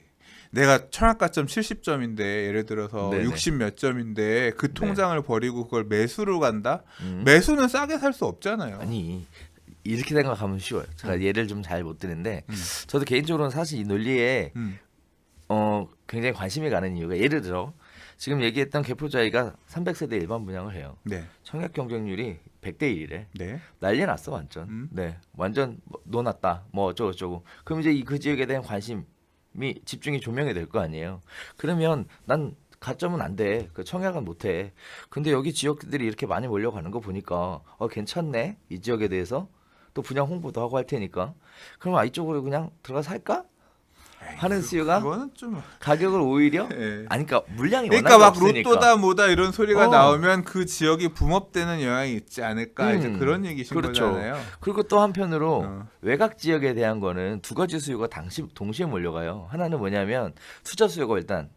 내가 청약가점 70점인데 예를 들어서 네네. 60 몇 점인데 그 통장을 버리고 그걸 매수로 간다? 음. 매수는 싸게 살 수 없잖아요. 아니 이렇게 생각하면 쉬워요. 제가 예를 좀 잘 못 드는데 저도 개인적으로는 사실 이 논리에 굉장히 관심이 가는 이유가, 예를 들어 지금 얘기했던 개포자이가 300세대 일반 분양을 해요. 네. 청약 경쟁률이 100대 1이래. 네. 난리 났어 완전. 네, 완전 노났다. 뭐 어쩌고저쩌고. 그럼 이제 그 지역에 대한 관심이 집중이 조명이 될 거 아니에요. 그러면 난 가점은 안 돼. 그 청약은 못 해. 근데 여기 지역들이 이렇게 많이 몰려가는 거 보니까 괜찮네. 이 지역에 대해서 또 분양 홍보도 하고 할 테니까. 그럼 이쪽으로 그냥 들어가 살까? 하는 수요가 그거는 좀 가격을 오히려 네. 아니 그러니까 물량이 그러니까 워낙 막 없으니까. 로또다 뭐다 이런 소리가 나오면 그 지역이 붕업되는 영향이 있지 않을까 이제 그런 얘기신 그렇죠. 거잖아요. 그리고 또 한편으로 외곽 지역에 대한 거는 두 가지 수요가 동시에 몰려가요. 하나는 뭐냐면 투자 수요가 일단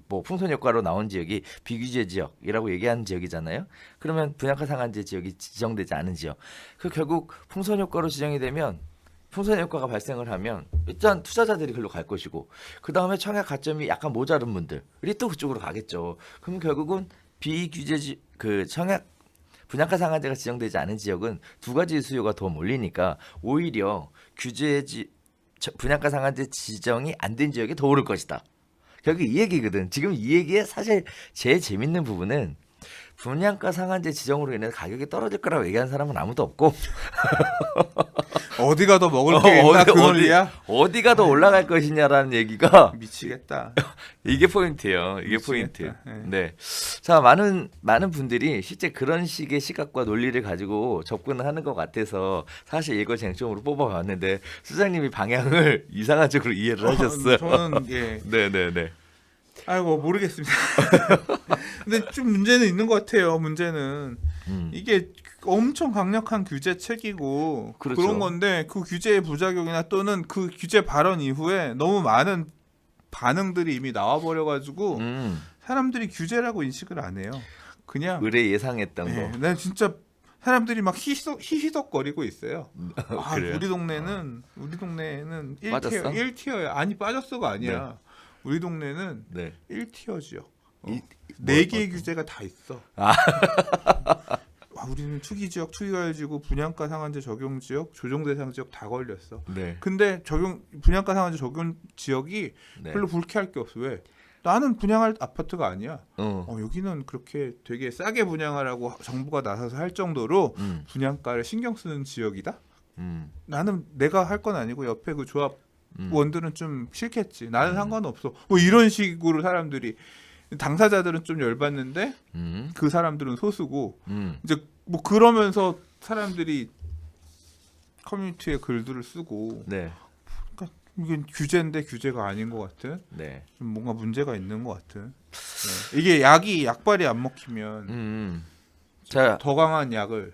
뭐 풍선 효과로 나온 지역이 비규제 지역이라고 얘기하는 지역이잖아요. 그러면 분양가 상한제 지역이 지정되지 않은 지역. 그 결국 풍선 효과로 지정이 되면 풍선 효과가 발생을 하면 일단 투자자들이 글로 갈 것이고, 그 다음에 청약 가점이 약간 모자른 분들이 또 그쪽으로 가겠죠. 그럼 결국은 비규제 그 청약 분양가 상한제가 지정되지 않은 지역은 두 가지 수요가 더 몰리니까 오히려 분양가 상한제 지정이 안 된 지역이 더 오를 것이다. 결국 이 얘기거든. 지금 이 얘기의 사실 제일 재밌는 부분은 분양가 상한제 지정으로 인해 가격이 떨어질 거라고 얘기하는 사람은 아무도 없고 어디가 더 먹을 게 있나 그 논리야? 어디가 더 올라갈 것이냐라는 얘기가 미치겠다. 이게 포인트예요. 이게 미치겠다. 포인트. 네. 자, 많은 분들이 실제 그런 식의 시각과 논리를 가지고 접근을 하는 것 같아서 사실 이걸 쟁점으로 뽑아봤는데 수장님이 방향을 이상한 쪽으로 이해를 하셨어요. 저는 예. 네네네. 아이고 모르겠습니다. 근데 좀 문제는 있는 것 같아요. 문제는 이게 엄청 강력한 규제책이고 그렇죠. 그런 건데 그 규제의 부작용이나 또는 그 규제 발언 이후에 너무 많은 반응들이 이미 나와버려가지고 사람들이 규제라고 인식을 안 해요. 그냥 의뢰 예상했던 거. 난 진짜 사람들이 막 히히덕거리고 있어요. 아, 그래요? 우리 동네는 1티어, 빠졌어? 1티어야. 아니 빠졌어가 아니야. 네. 우리 동네는 네. 1티어지요. 이- 네 개의 규제가 다 있어. 아. 우리는 투기 지역, 투기과열지구, 분양가 상한제 적용 지역, 조정 대상 지역 다 걸렸어. 네. 근데 분양가 상한제 적용 지역이 네. 별로 불쾌할 게 없어. 왜? 나는 분양할 아파트가 아니야. 어. 여기는 그렇게 되게 싸게 분양하라고 정부가 나서서 할 정도로 음. 분양가를 신경 쓰는 지역이다. 음. 나는 내가 할 건 아니고 옆에 그 조합원들은 좀 싫겠지. 나는 상관없어. 뭐 이런 식으로 사람들이 당사자들은 좀 열받는데 음. 그 사람들은 소수고 음. 이제 뭐 그러면서 사람들이 커뮤니티에 글들을 쓰고 네. 이게 규제인데 규제가 아닌 것 같은 네. 좀 뭔가 문제가 있는 것 같은 이게 약발이 안 먹히면 자, 더 강한 약을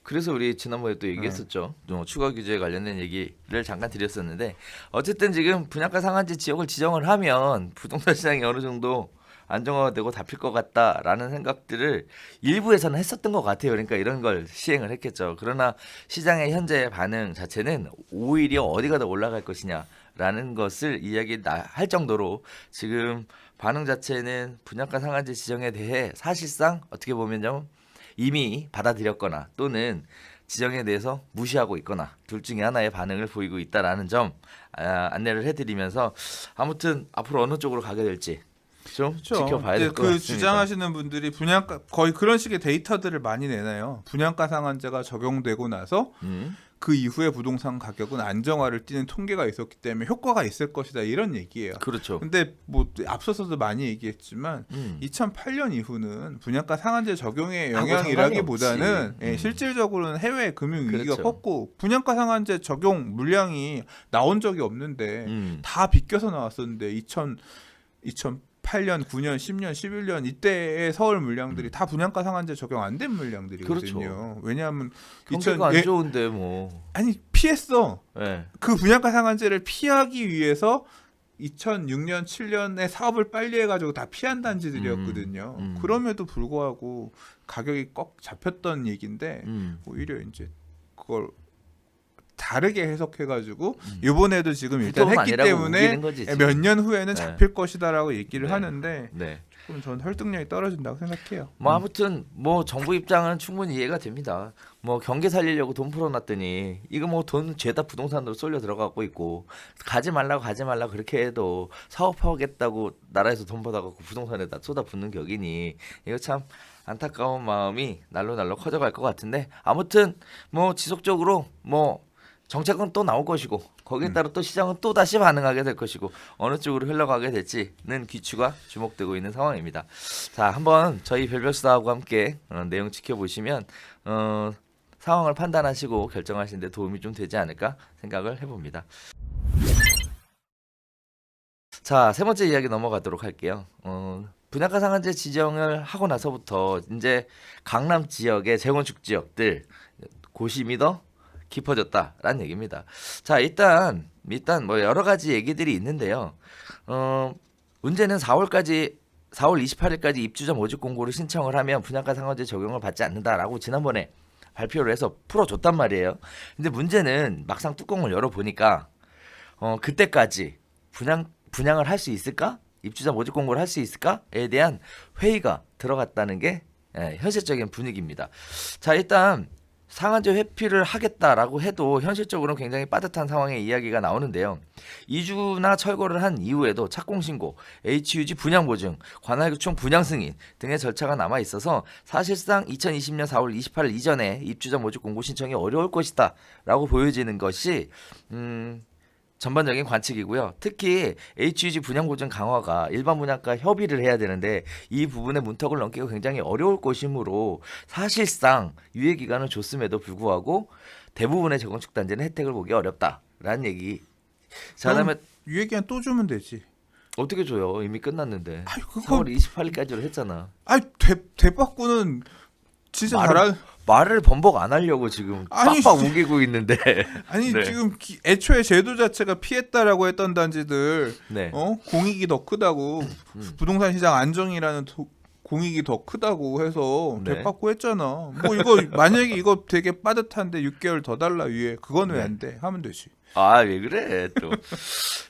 그래서 우리 지난번에 또 얘기했었죠. 추가 규제에 관련된 얘기를 잠깐 드렸었는데 어쨌든 지금 분양가 상한제 지역을 지정을 하면 부동산 시장이 어느 정도 안정화가 되고 잡힐 것 같다라는 생각들을 일부에서는 했었던 것 같아요. 그러니까 이런 걸 시행을 했겠죠. 그러나 시장의 현재 반응 자체는 오히려 어디가 더 올라갈 것이냐라는 것을 이야기할 정도로 지금 반응 자체는 분양가 상한제 지정에 대해 사실상 어떻게 보면 좀 이미 받아들였거나 또는 지정에 대해서 무시하고 있거나 둘 중에 하나의 반응을 보이고 있다라는 점 안내를 해드리면서 아무튼 앞으로 어느 쪽으로 가게 될지 좀 그렇죠. 지켜봐야 될 것 그 같습니다. 주장하시는 분들이 분양가 거의 그런 식의 데이터들을 많이 내놔요. 분양가 상한제가 적용되고 나서 그 이후에 부동산 가격은 안정화를 띠는 통계가 있었기 때문에 효과가 있을 것이다 이런 얘기예요. 그렇죠. 근데 뭐 앞서서도 많이 얘기했지만 2008년 이후는 분양가 상한제 적용의 하고 영향이라기보다는 상관이 없지. 실질적으로는 해외 금융 위기가 그렇죠. 컸고 분양가 상한제 적용 물량이 나온 적이 없는데 다 비껴서 나왔었는데 2008년, 9년, 10년, 11년 이때의 서울 물량들이 다 분양가 상한제 적용 안 된 물량들이거든요. 그렇죠. 왜냐하면 경기가 안 좋은데 뭐. 아니 피했어. 네. 그 분양가 상한제를 피하기 위해서 2006년, 7년에 사업을 빨리 해가지고 다 피한 단지들이었거든요. 그럼에도 불구하고 가격이 꺾 잡혔던 얘기인데 오히려 이제 그걸 다르게 해석해가지고 이번에도 지금 일단 불법은 했기 아니라고 때문에 우기는 거지, 지금. 몇 년 후에는 네. 잡힐 것이다라고 얘기를 네. 하는데 네. 조금 전 설득력이 떨어진다고 생각해요. 뭐 아무튼 뭐 정부 입장은 충분히 이해가 됩니다. 뭐 경기 살리려고 돈 풀어놨더니 이거 뭐 돈 죄다 부동산으로 쏠려 들어가고 있고 가지 말라고 그렇게 해도 사업하겠다고 나라에서 돈 받아갖고 부동산에다 쏟아붓는 격이니 이거 참 안타까운 마음이 날로 커져갈 것 같은데 아무튼 뭐 지속적으로 뭐 정책은 또 나올 것이고 거기에 따라 또 시장은 또 다시 반응하게 될 것이고 어느 쪽으로 흘러가게 될지는 귀추가 주목되고 있는 상황입니다. 자, 한번 저희 별별수다하고 함께 내용 지켜보시면 상황을 판단하시고 결정하시는 데 도움이 좀 되지 않을까 생각을 해봅니다. 자, 세 번째 이야기 넘어가도록 할게요. 분양가 상한제 지정을 하고 나서부터 이제 강남 지역의 재건축 지역들 고심이 더 깊어졌다라는 얘기입니다. 자, 일단 뭐 여러 가지 얘기들이 있는데요. 문제는 4월 28일까지 입주자 모집 공고를 신청을 하면 분양가 상한제 적용을 받지 않는다라고 지난번에 발표를 해서 풀어줬단 말이에요. 근데 문제는 막상 뚜껑을 열어보니까 그때까지 분양을 할 수 있을까? 입주자 모집 공고를 할 수 있을까?에 대한 회의가 들어갔다는 게 현실적인 분위기입니다. 자, 일단 상한제 회피를 하겠다라고 해도 현실적으로는 굉장히 빠듯한 상황의 이야기가 나오는데요. 이주나 철거를 한 이후에도 착공신고, HUG 분양보증, 관할구청 분양승인 등의 절차가 남아 있어서 사실상 2020년 4월 28일 이전에 입주자 모집 공고 신청이 어려울 것이다 라고 보여지는 것이 전반적인 관측이고요. 특히 HUG 분양보증 강화가 일반 분양가 협의를 해야 되는데 이 부분의 문턱을 넘기가 굉장히 어려울 것이므로 사실상 유예 기간은 줬음에도 불구하고 대부분의 재건축 단지는 혜택을 보기 어렵다라는 얘기. 자, 그다음에 유예 기간 또 주면 되지. 어떻게 줘요? 이미 끝났는데. 아이, 그거 4월 28일까지로 했잖아. 대빠꾸는 진짜 잘한. 말을 번복 안 하려고 지금 아니, 빡빡 우기고 있는데. 아니 네. 지금 애초에 제도 자체가 피했다라고 했던 단지들 네. 공익이 더 크다고 부동산 시장 안정이라는 공익이 더 크다고 해서 네. 대빠꾸 했잖아. 뭐 이거 만약에 이거 되게 빠듯한데 6개월 더 달라 위에 그건 왜 안 돼? 하면 되지. 아, 왜 그래 또.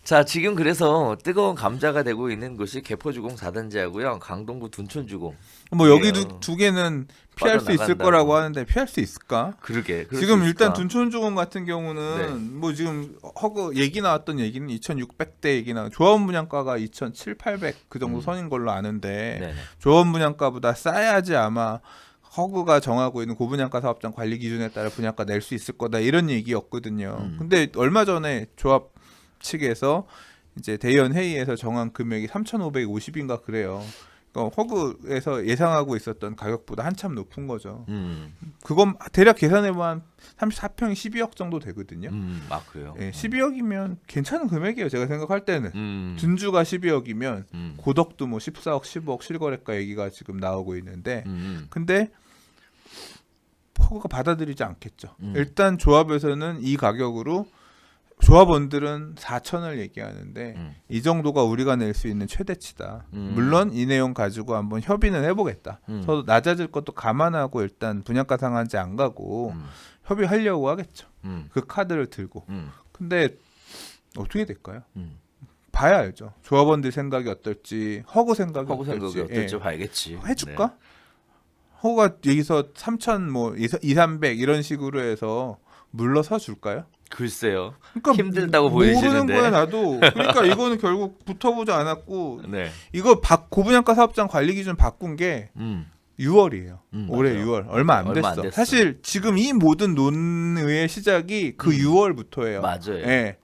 자, 지금 그래서 뜨거운 감자가 되고 있는 곳이 개포주공 4단지하고요. 강동구 둔촌주공. 뭐 여기 그래요. 두 개는 피할 수 있을 빠져나간다고. 거라고 하는데 피할 수 있을까? 그러게. 그럴 지금 수 일단 있을까? 둔촌주공 같은 경우는 네. 뭐 지금 얘기 나왔던 얘기는 2,600대 얘기 나. 조합원 분양가가 2,700, 800 그 정도 선인 걸로 아는데 네네. 조합원 분양가보다 싸야지 아마 허그가 정하고 있는 고분양가 사업장 관리 기준에 따라 분양가 낼 수 있을 거다 이런 얘기였거든요. 근데 얼마 전에 조합 측에서 이제 대의원 회의에서 정한 금액이 3,550인가 그래요. 그러니까 허그에서 예상하고 있었던 가격보다 한참 높은 거죠. 그건 대략 계산해보면 34평이 12억 정도 되거든요. 아, 그래요. 예, 12억이면 괜찮은 금액이에요. 제가 생각할 때는. 둔주가 12억이면 고덕도 뭐 14억, 15억 실거래가 얘기가 지금 나오고 있는데 근데 허그가 받아들이지 않겠죠. 일단 조합에서는 이 가격으로 조합원들은 4천을 얘기하는데 이 정도가 우리가 낼 수 있는 최대치다. 물론 이 내용 가지고 한번 협의는 해보겠다. 저도 낮아질 것도 감안하고 일단 분양가 상한제 안 가고 협의하려고 하겠죠. 그 카드를 들고. 근데 어떻게 될까요? 봐야 알죠. 조합원들 생각이 어떨지, 허구 생각이 허구 어떨지. 생각이 어떨지 예. 봐야겠지. 해줄까? 네. 허구가 여기서 3천 뭐 2, 300 이런 식으로 해서 물러서 줄까요? 글쎄요. 그러니까 힘들다고 모르는 보이시는데. 거야 나도. 그러니까 이거는 결국 붙어보지 않았고 네. 이거 고분양가 사업장 관리 기준 바꾼 게 6월이에요. 올해 맞아요. 6월 얼마 안 얼마 안 됐어. 됐어. 사실 지금 이 모든 논의의 시작이 그 6월부터예요. 맞아요. 예.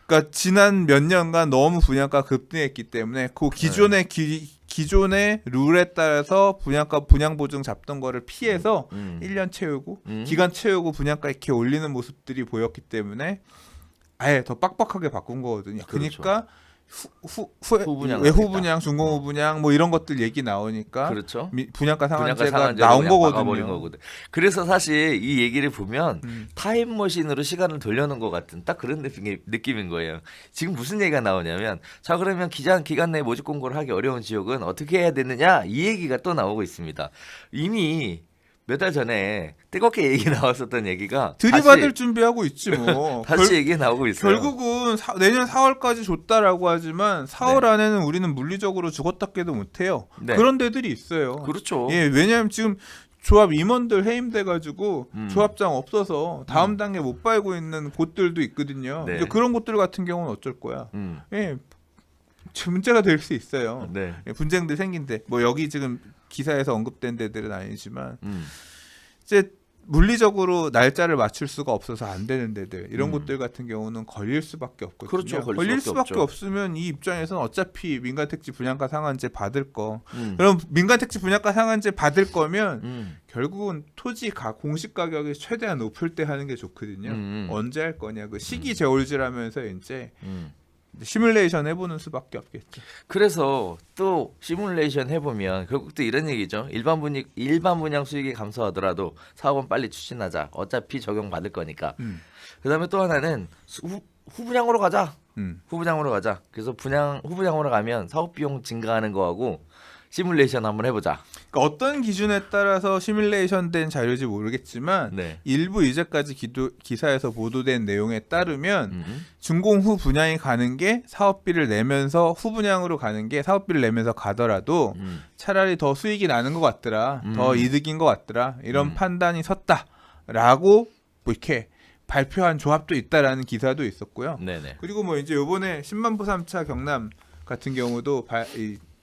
그러니까 지난 몇 년간 너무 분양가 급등했기 때문에 그 기존의 룰에 따라서 분양 보증 잡던 거를 피해서 1년 채우고 기간 채우고 분양가 이렇게 올리는 모습들이 보였기 때문에 아예 더 빡빡하게 바꾼 거거든요. 그렇죠. 그러니까 후분양 외후분양, 중공후분양 뭐 이런 것들 얘기 나오니까 그렇죠. 분양가 상한제가 상한제로 나온 그냥 막아버린 거거든요. 거거든. 그래서 사실 이 얘기를 보면 타임머신으로 시간을 돌려놓은 것 같은 딱 그런 느낌인 거예요. 지금 무슨 얘기가 나오냐면 자 그러면 기간 내에 모집 공고를 하기 어려운 지역은 어떻게 해야 되느냐 이 얘기가 또 나오고 있습니다. 이미 몇 달 전에 뜨겁게 얘기 나왔었던 얘기가 들이받을 준비하고 있지 뭐. 다시 얘기 나오고 있어요. 결국은 내년 4월까지 줬다라고 하지만 4월 네. 안에는 우리는 물리적으로 죽었다 깨도 못해요. 네. 그런 데들이 있어요. 그렇죠. 예, 왜냐하면 지금 조합 임원들 해임돼가지고 조합장 없어서 다음 단계 못 밟고 있는 곳들도 있거든요. 네. 이제 그런 곳들 같은 경우는 어쩔 거야. 예, 문제가 될 수 있어요. 네. 예, 분쟁들 생긴데 뭐 여기 지금 기사에서 언급된 데들은 아니지만 이제 물리적으로 날짜를 맞출 수가 없어서 안 되는 데들 이런 곳들 같은 경우는 걸릴 수밖에 없거든요. 그렇죠. 걸릴 수밖에 수밖에 없죠. 없으면 이 입장에서는 어차피 민간택지 분양가 상한제 받을 거. 그럼 민간택지 분양가 상한제 받을 거면 결국은 토지 공시 가격이 최대한 높을 때 하는 게 좋거든요. 언제 할 거냐 그 시기 제올질하면서 이제 시뮬레이션 해보는 수밖에 없겠죠. 그래서 또 시뮬레이션 해보면 결국 또 이런 얘기죠. 일반 분양 수익이 감소하더라도 사업은 빨리 추진하자. 어차피 적용받을 거니까. 그다음에 또 하나는 후분양으로 가자. 후분양으로 가자. 그래서 후분양으로 가면 사업 비용 증가하는 거하고 시뮬레이션 한번 해보자. 그러니까 어떤 기준에 따라서 시뮬레이션된 자료인지 모르겠지만 네. 일부 이제까지 기사에서 보도된 내용에 따르면 준공 후 분양이 가는 게 사업비를 내면서 후분양으로 가는 게 사업비를 내면서 가더라도 차라리 더 수익이 나는 것 같더라. 더 이득인 것 같더라. 이런 판단이 섰다라고 뭐 이렇게 발표한 조합도 있다라는 기사도 있었고요. 네네. 그리고 뭐 이제 이번에 10만부 3차 경남 같은 경우도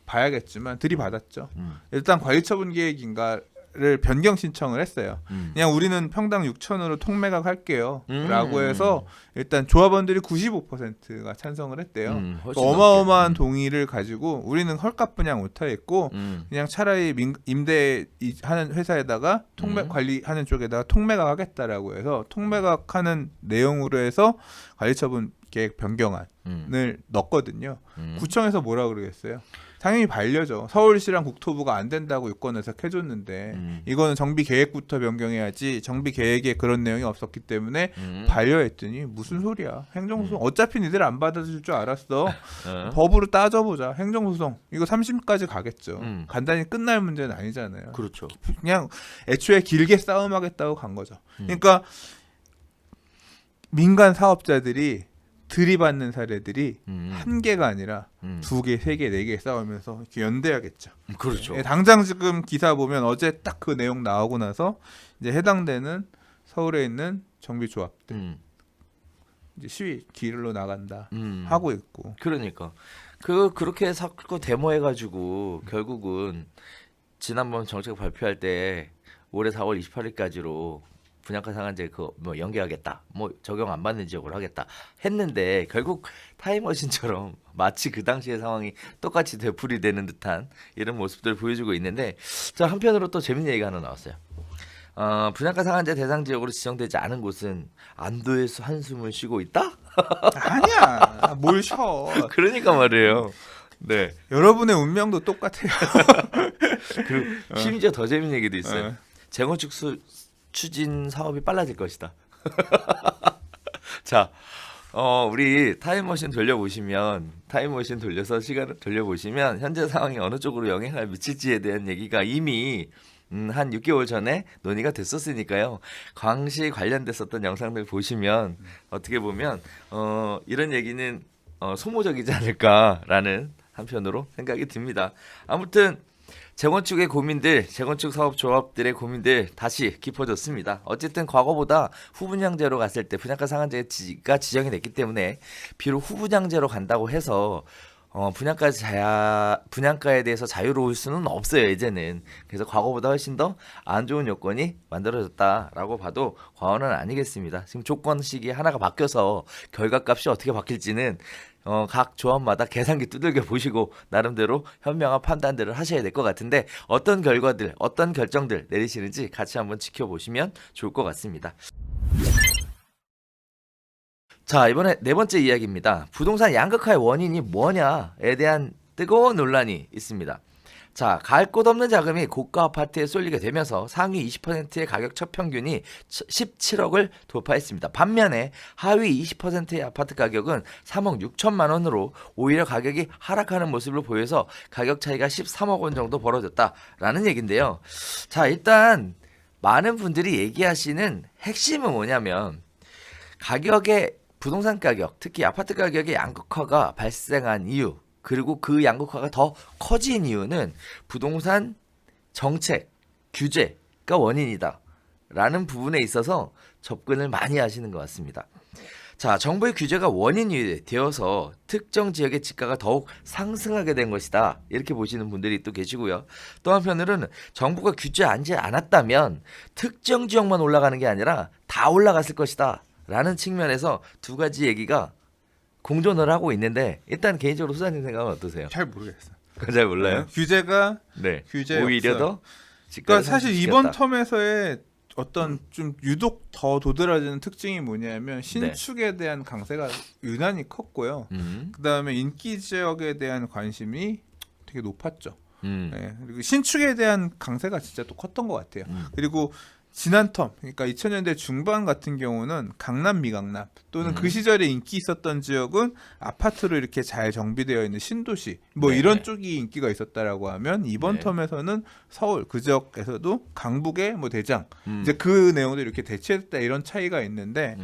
봐야겠지만 들이받았죠. 일단 관리처분 계획인가를 변경 신청을 했어요. 그냥 우리는 평당 6천으로 통매각 할게요. 라고 해서 일단 조합원들이 95%가 찬성을 했대요. 훨씬 어마어마한 넘게. 동의를 가지고 우리는 헐값 분양 못하겠고 그냥 차라리 임대하는 회사에다가 통매 관리하는 쪽에다가 통매각 하겠다라고 해서 통매각하는 내용으로 해서 관리처분 계획 변경안을 넣었거든요. 음. 구청에서 뭐라 그러겠어요? 당연히 반려죠. 서울시랑 국토부가 안 된다고 유권 해석해줬는데 이거는 정비 계획부터 변경해야지 정비 계획에 그런 내용이 없었기 때문에 반려했더니 무슨 소리야. 행정소송 어차피 니들 안 받아줄 줄 알았어. 법으로 따져보자. 행정소송 이거 3심까지 가겠죠. 간단히 끝날 문제는 아니잖아요. 그렇죠. 그냥 애초에 길게 싸움하겠다고 간 거죠. 그러니까 민간 사업자들이 들이받는 사례들이 한 개가 아니라 2개, 3개, 4개 싸우면서 이렇게 연대하겠죠. 그렇죠. 예, 당장 지금 기사 보면 어제 딱 그 내용 나오고 나서 이제 해당되는 서울에 있는 정비조합들 이제 시위 길로 나간다 하고 있고. 그러니까 그렇게 사고 데모해가지고 결국은 지난번 정책 발표할 때 올해 4월 28일까지로 분양가 상한제 뭐 연기하겠다, 뭐 적용 안 받는 지역으로 하겠다 했는데 결국 타임머신처럼 마치 그 당시의 상황이 똑같이 되풀이되는 듯한 이런 모습들을 보여주고 있는데, 자 한편으로 또 재밌는 얘기가 하나 나왔어요. 분양가 상한제 대상 지역으로 지정되지 않은 곳은 안도에서 한숨을 쉬고 있다? 아니야, 뭘 쉬어. 그러니까 말이에요. 네. 여러분의 운명도 똑같아요. 그리고 심지어 더 재밌는 얘기도 있어요. 재건축 추진 사업이 빨라질 것이다. 자, 우리 타임머신 돌려서 시간을 돌려보시면 현재 상황이 어느 쪽으로 영향을 미칠지에 대한 얘기가 이미 한 6개월 전에 논의가 됐었으니까요. 광시 관련됐었던 영상들 보시면 어떻게 보면 이런 얘기는 소모적이지 않을까라는 한편으로 생각이 듭니다. 아무튼 재건축의 고민들, 재건축 사업 조합들의 고민들 다시 깊어졌습니다. 어쨌든 과거보다 후분양제로 갔을 때 분양가 상한제가 지정이 됐기 때문에 비록 후분양제로 간다고 해서 분양가에 대해서 자유로울 수는 없어요, 이제는. 그래서 과거보다 훨씬 더 안 좋은 요건이 만들어졌다라고 봐도 과언은 아니겠습니다. 지금 조건식이 하나가 바뀌어서 결과값이 어떻게 바뀔지는 각 조합마다 계산기 두들겨 보시고 나름대로 현명한 판단들을 하셔야 될 것 같은데, 어떤 결과들, 어떤 결정들 내리시는지 같이 한번 지켜보시면 좋을 것 같습니다. 자, 이번에 네 번째 이야기입니다. 부동산 양극화의 원인이 뭐냐에 대한 뜨거운 논란이 있습니다. 자, 갈 곳 없는 자금이 고가 아파트에 쏠리게 되면서 상위 20%의 가격 첫 평균이 17억을 돌파했습니다. 반면에 하위 20%의 아파트 가격은 3억 6천만 원으로 오히려 가격이 하락하는 모습을 보여서 가격 차이가 13억 원 정도 벌어졌다라는 얘기인데요. 자, 일단 많은 분들이 얘기하시는 핵심은 뭐냐면 부동산 가격, 특히 아파트 가격의 양극화가 발생한 이유, 그리고 그 양극화가 더 커진 이유는 부동산 정책, 규제가 원인이다 라는 부분에 있어서 접근을 많이 하시는 것 같습니다. 자, 정부의 규제가 원인이 되어서 특정 지역의 집가가 더욱 상승하게 된 것이다, 이렇게 보시는 분들이 또 계시고요. 또 한편으로는 정부가 규제하지 않았다면 특정 지역만 올라가는 게 아니라 다 올라갔을 것이다 라는 측면에서 두 가지 얘기가 공존을 하고 있는데, 일단 개인적으로 소장님 생각은 어떠세요? 잘 모르겠어요. 잘 몰라요? 네, 규제가 네. 규제 오히려 없어요. 더 그러니까 사실 이번 텀에서의 어떤 좀 유독 더 도드라지는 특징이 뭐냐면 신축에 대한 강세가 유난히 컸고요. 그다음에 인기 지역에 대한 관심이 되게 높았죠. 네, 그리고 신축에 대한 강세가 진짜 또 컸던 것 같아요. 그리고 지난 텀, 그러니까 2000년대 중반 같은 경우는 강남, 미강남 또는 그 시절에 인기 있었던 지역은 아파트로 이렇게 잘 정비되어 있는 신도시 뭐 네. 이런 쪽이 인기가 있었다라고 하면 이번 네. 텀에서는 서울 그 지역에서도 강북의 뭐 대장 이제 그 내용도 이렇게 대체했다, 이런 차이가 있는데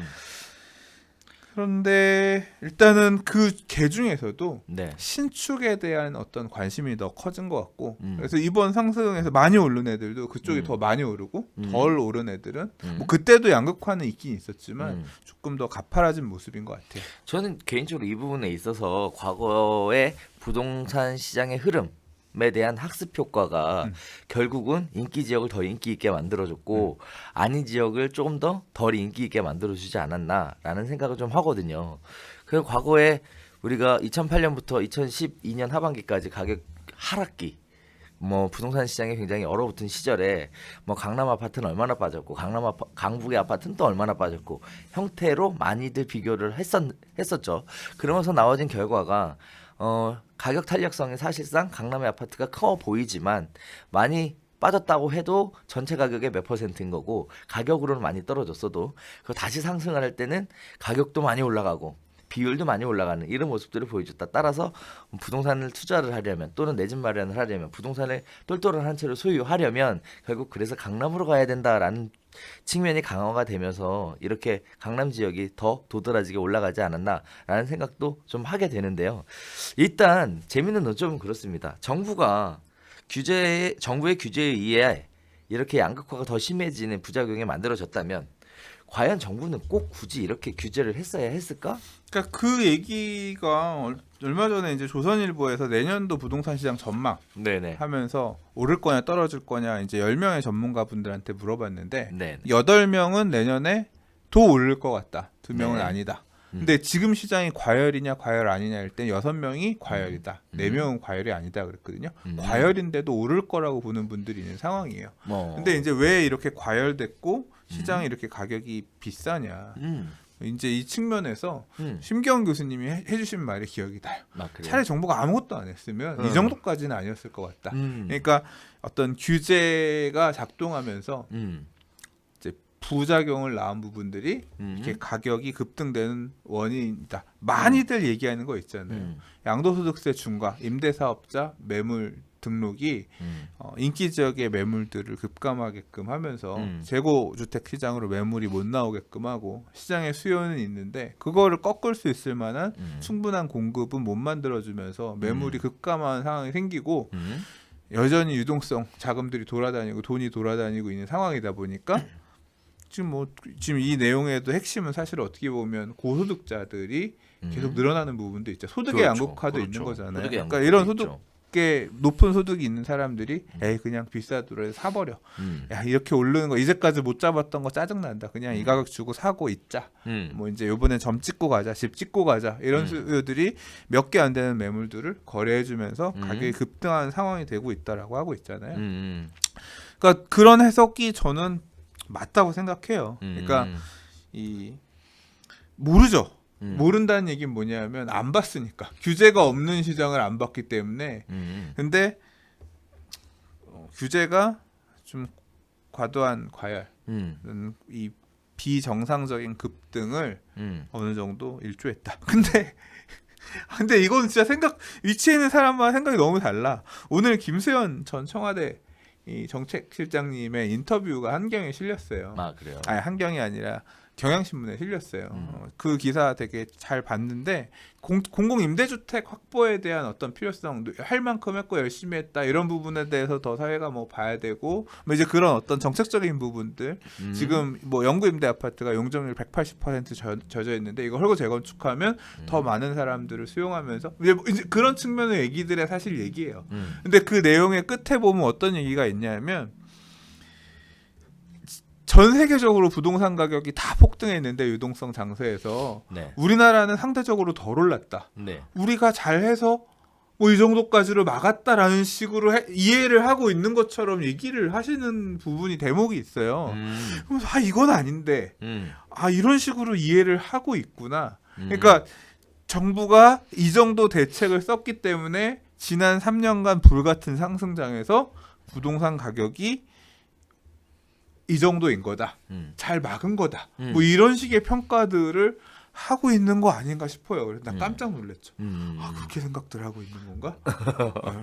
그런데 일단은 그 개 중에서도 네. 신축에 대한 어떤 관심이 더 커진 것 같고 그래서 이번 상승에서 많이 오른 애들도 그쪽이 더 많이 오르고 덜 오른 애들은 뭐 그때도 양극화는 있긴 있었지만 조금 더 가파라진 모습인 것 같아요. 저는 개인적으로 이 부분에 있어서 과거의 부동산 시장의 흐름에 대한 학습 효과가 결국은 인기 지역을 더 인기 있게 만들어줬고 아닌 지역을 조금 더 덜 인기 있게 만들어주지 않았나라는 생각을 좀 하거든요. 그리고 과거에 우리가 2008년부터 2012년 하반기까지 가격 하락기, 뭐 부동산 시장이 굉장히 얼어붙은 시절에 뭐 강남 아파트는 얼마나 빠졌고 강북의 아파트는 또 얼마나 빠졌고 형태로 많이들 비교를 했었죠. 그러면서 나와진 결과가 가격 탄력성이 사실상 강남의 아파트가 커 보이지만 많이 빠졌다고 해도 전체 가격의 몇 %인 거고 가격으로는 많이 떨어졌어도 그걸 다시 상승을 할 때는 가격도 많이 올라가고 비율도 많이 올라가는 이런 모습들을 보여줬다. 따라서 부동산을 투자를 하려면 또는 내 집 마련을 하려면 부동산을 똘똘한 한 채로 소유하려면 결국 그래서 강남으로 가야 된다라는 측면이 강화가 되면서 이렇게 강남 지역이 더 도드라지게 올라가지 않았나라는 생각도 좀 하게 되는데요. 일단 재밌는 논점은 그렇습니다. 정부의 규제에 의해 이렇게 양극화가 더 심해지는 부작용이 만들어졌다면 과연 정부는 꼭 굳이 이렇게 규제를 했어야 했을까? 그러니까 그 얘기가 얼마 전에 이제 조선일보에서 내년도 부동산 시장 전망 네네. 하면서 오를 거냐 떨어질 거냐 이제 10명의 전문가분들한테 물어봤는데 네. 8명은 내년에 더 오를 것 같다. 2명은 네. 아니다. 근데 지금 시장이 과열이냐 과열 아니냐일 땐 6명이 과열이다. 4명은 과열이 아니다 그랬거든요. 과열인데도 오를 거라고 보는 분들이 있는 상황이에요. 근데 이제 왜 이렇게 과열됐고 시장이 이렇게 가격이 비싸냐. 이제 이 측면에서 심경 교수님이 해주신 말이 기억이 나요. 차라리 정부가 아무것도 안 했으면 이 정도까지는 아니었을 것 같다. 그러니까 어떤 규제가 작동하면서 이제 부작용을 낳은 부분들이 이렇게 가격이 급등되는 원인이다. 많이들 얘기하는 거 있잖아요. 양도소득세 중과, 임대사업자 매물 등록이 인기 지역의 매물들을 급감하게끔 하면서 재고주택 시장으로 매물이 못 나오게끔 하고 시장에 수요는 있는데 그거를 꺾을 수 있을 만한 충분한 공급은 못 만들어주면서 매물이 급감하는 상황이 생기고 여전히 유동성 자금들이 돌아다니고 돈이 돌아다니고 있는 상황이다 보니까 지금 이 내용에도 핵심은 사실 어떻게 보면 고소득자들이 계속 늘어나는 부분도 있죠. 소득의 양극화도 있는 거잖아요. 그러니까 이런 소득의 높은 소득이 있는 사람들이 에이 그냥 비싸더라도 해서 사버려. 야 이렇게 오르는 거 이제까지 못 잡았던 거 짜증난다. 그냥 이 가격 주고 사고 있자. 뭐 이제 요번에 점 찍고 가자, 집 찍고 가자 이런 수요들이 몇 개 안 되는 매물들을 거래해주면서 가격이 급등하는 상황이 되고 있다라고 하고 있잖아요. 그러니까 그런 해석이 저는 맞다고 생각해요. 그러니까 모르죠. 모른다는 얘기는 뭐냐면 안 봤으니까 규제가 없는 시장을 안 봤기 때문에. 근데 규제가 좀 과도한 과열, 이 비정상적인 급등을 어느 정도 일조했다. 근데 이건 진짜 위치에 있는 사람마다 생각이 너무 달라. 오늘 김수현 전 청와대 이 정책실장님의 인터뷰가 한경에 실렸어요. 아 그래요? 아니 한경이 아니라 경향신문에 실렸어요. 그 기사 되게 잘 봤는데 공공 임대주택 확보에 대한 어떤 필요성 할 만큼 했고 열심히 했다 이런 부분에 대해서 더 사회가 뭐 봐야 되고 뭐 이제 그런 어떤 정책적인 부분들 지금 뭐 영구 임대 아파트가 용적률 180% 젖어 있는데 이거 헐고 재건축하면 더 많은 사람들을 수용하면서 이제 그런 측면의 얘기들의 사실 얘기예요. 근데 그 내용의 끝에 보면 어떤 얘기가 있냐면 전 세계적으로 부동산 가격이 다 폭등했는데 유동성 장세에서 우리나라는 상대적으로 덜 올랐다. 우리가 잘해서 뭐 이 정도까지로 막았다라는 식으로 이해를 하고 있는 것처럼 얘기를 하시는 부분이 대목이 있어요. 그래서 이건 아닌데 이런 식으로 이해를 하고 있구나. 그러니까 정부가 이 정도 대책을 썼기 때문에 지난 3년간 불같은 상승장에서 부동산 가격이 이 정도인 거다. 잘 막은 거다. 뭐 이런 식의 평가들을 하고 있는 거 아닌가 싶어요. 그래서 난 깜짝 놀랐죠. 그렇게 생각들 하고 있는 건가?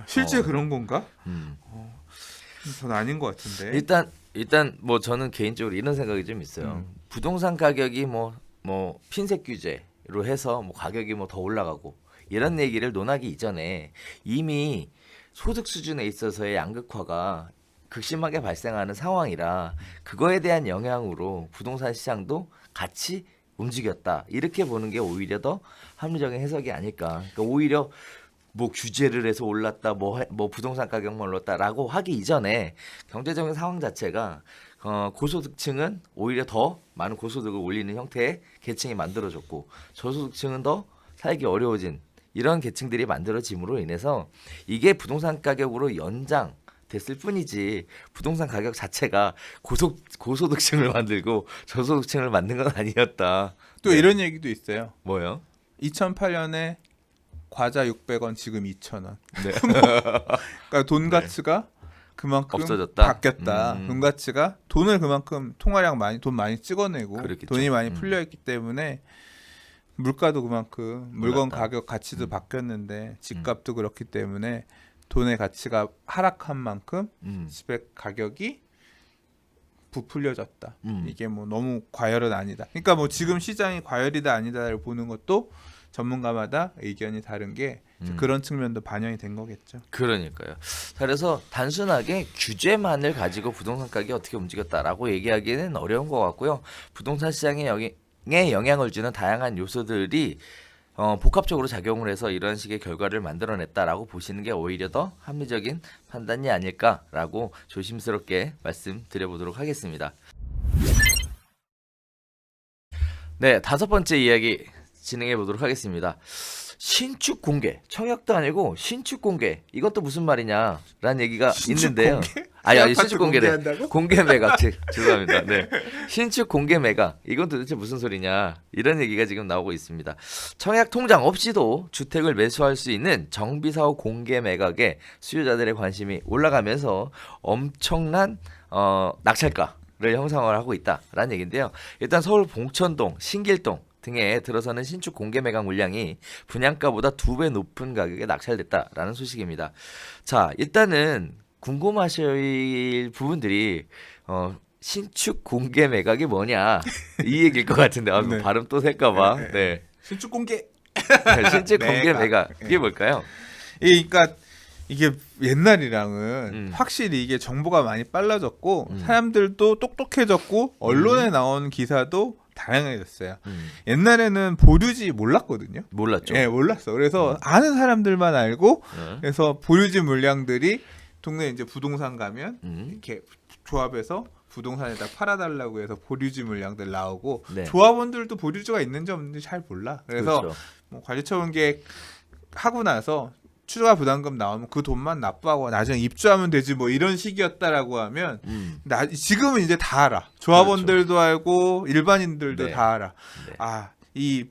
실제 그런 건가? 전 아닌 것 같은데. 일단 뭐 저는 개인적으로 이런 생각이 좀 있어요. 부동산 가격이 뭐 핀셋 규제로 해서 뭐 가격이 뭐 더 올라가고 이런 얘기를 논하기 이전에 이미 소득 수준에 있어서의 양극화가 극심하게 발생하는 상황이라 그거에 대한 영향으로 부동산 시장도 같이 움직였다. 이렇게 보는 게 오히려 더 합리적인 해석이 아닐까. 그러니까 오히려 뭐 규제를 해서 올랐다, 뭐 부동산 가격만 올랐다라고 하기 이전에 경제적인 상황 자체가 고소득층은 오히려 더 많은 고소득을 올리는 형태의 계층이 만들어졌고 저소득층은 더 살기 어려워진 이런 계층들이 만들어짐으로 인해서 이게 부동산 가격으로 연장 됐을 뿐이지 부동산 가격 자체가 고소득층을 만들고 저소득층을 만든 건 아니었다. 또 네. 이런 얘기도 있어요. 뭐요? 2008년에 과자 600원 지금 2,000원. 네. 그러니까 돈 가치가 그만큼 없어졌다? 바뀌었다. 돈 가치가 돈을 그만큼 통화량 돈 많이 찍어내고 그렇겠죠. 돈이 많이 풀려 있기 때문에 물가도 그만큼 물건 올랐다. 가격 가치도 바뀌었는데 집값도 그렇기 때문에 돈의 가치가 하락한 만큼 집의 가격이 부풀려졌다. 이게 뭐 너무 과열은 아니다. 그러니까 뭐 지금 시장이 과열이다 아니다를 보는 것도 전문가마다 의견이 다른 게 그런 측면도 반영이 된 거겠죠. 그러니까요. 자, 그래서 단순하게 규제만을 가지고 부동산 가격이 어떻게 움직였다라고 얘기하기는 어려운 것 같고요. 부동산 시장에 영향을 주는 다양한 요소들이 복합적으로 작용을 해서 이런 식의 결과를 만들어냈다라고 보시는 게 오히려 더 합리적인 판단이 아닐까라고 조심스럽게 말씀드려보도록 하겠습니다. 네, 5번째 이야기 진행해 보도록 하겠습니다. 신축 공개, 청약도 아니고 신축 공개, 이것도 무슨 말이냐라는 얘기가 있는데요. 아니 신축 공개래. 공개 매각. 죄송합니다. 네. 신축 공개 매각. 이건 도대체 무슨 소리냐? 이런 얘기가 지금 나오고 있습니다. 청약 통장 없이도 주택을 매수할 수 있는 정비사업 공개 매각에 수요자들의 관심이 올라가면서 엄청난 낙찰가를 형성을 하고 있다라는 얘기인데요. 일단 서울 봉천동, 신길동 등에 들어서는 신축 공개 매각 물량이 분양가보다 2배 높은 가격에 낙찰됐다라는 소식입니다. 자, 일단은 궁금하실 부분들이 신축 공개 매각이 뭐냐 이 얘기일 것 같은데 네. 발음 또 셀까봐. 네. 신축 공개. 신축 공개 매각 이게 뭘까요? 그러니까 이게 옛날이랑은 확실히 이게 정보가 많이 빨라졌고 사람들도 똑똑해졌고 언론에 나오는 기사도 다양해졌어요. 옛날에는 보류지 몰랐거든요. 몰랐죠. 예, 몰랐어. 그래서 아는 사람들만 알고 네. 그래서 보류지 물량들이 동네 이제 부동산 가면 이렇게 조합해서 부동산에다 팔아달라고 해서 보류지 물량들 나오고 네. 조합원들도 보류지가 있는지 없는지 잘 몰라. 그래서 그렇죠. 뭐 관리처분 계획 하고 나서 추가 부담금 나오면 그 돈만 납부하고 나중에 입주하면 되지 뭐 이런 식이었다라고 하면 지금은 이제 다 알아. 조합원들도 알고 일반인들도 네. 다 알아. 네. 이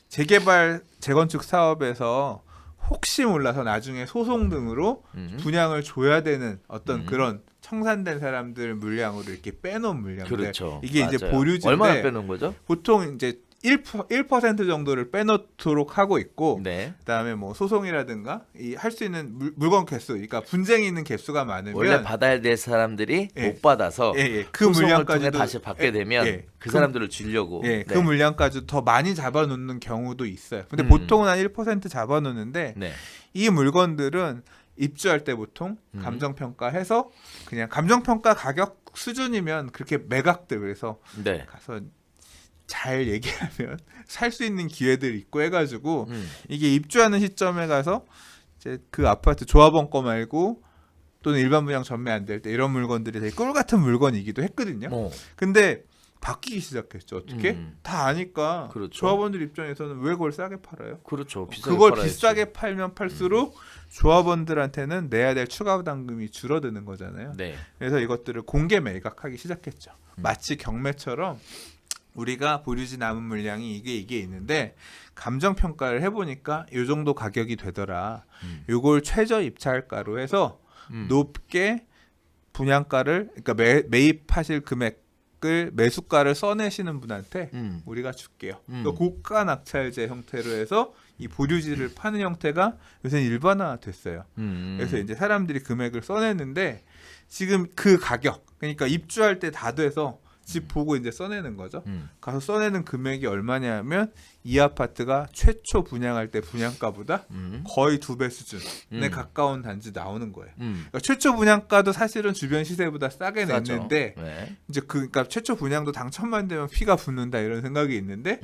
재개발 재건축 사업에서 혹시 몰라서 나중에 소송 등으로 분양을 줘야 되는 어떤 그런 청산된 사람들 물량으로 이렇게 빼놓은 물량들. 그렇죠. 이게 이제 맞아요. 보류지인데 얼마나 빼놓은 거죠? 보통 이제 1% 정도를 빼놓도록 하고 있고 네. 그다음에 뭐 소송이라든가 이 할 수 있는 물건 개수, 그러니까 분쟁이 있는 개수가 많으면 원래 받아야 될 사람들이 예. 못 받아서 그 소송을 물량까지도 통해 다시 받게 되면 그 사람들을 주려고. 그 물량까지 더 많이 잡아놓는 경우도 있어요. 근데 보통은 한 1% 잡아놓는데 네. 이 물건들은 입주할 때 보통 감정평가해서 그냥 감정평가 가격 수준이면 그렇게 매각들 그래서 네. 가서 잘 얘기하면 살 수 있는 기회들이 있고 해가지고 이게 입주하는 시점에 가서 이제 그 아파트 조합원 거 말고 또는 일반 분양 전매 안 될 때 이런 물건들이 되게 꿀 같은 물건이기도 했거든요. 근데 바뀌기 시작했죠. 어떻게? 다 아니까 그렇죠. 조합원들 입장에서는 왜 그걸 싸게 팔아요? 그렇죠. 비싸게 그걸 팔아야지. 비싸게 팔면 팔수록 조합원들한테는 내야 될 추가 부담금이 줄어드는 거잖아요. 네. 그래서 이것들을 공개 매각하기 시작했죠. 마치 경매처럼 우리가 보류지 남은 물량이 이게 있는데 감정 평가를 해보니까 이 정도 가격이 되더라. 요걸 최저 입찰가로 해서 높게 분양가를 그러니까 매입하실 금액을 매수가를 써내시는 분한테 우리가 줄게요. 또 고가 낙찰제 형태로 해서 이 보류지를 파는 형태가 요새 일반화됐어요. 그래서 이제 사람들이 금액을 써내는데 지금 그 가격 그러니까 입주할 때 다 돼서 집 보고 이제 써내는 거죠. 가서 써내는 금액이 얼마냐면 이 아파트가 최초 분양할 때 분양가보다 거의 2배 수준에 가까운 단지 나오는 거예요. 그러니까 최초 분양가도 사실은 주변 시세보다 싸게 싸죠. 냈는데 네. 이제 그러니까 최초 분양도 당첨만 되면 피가 붙는다 이런 생각이 있는데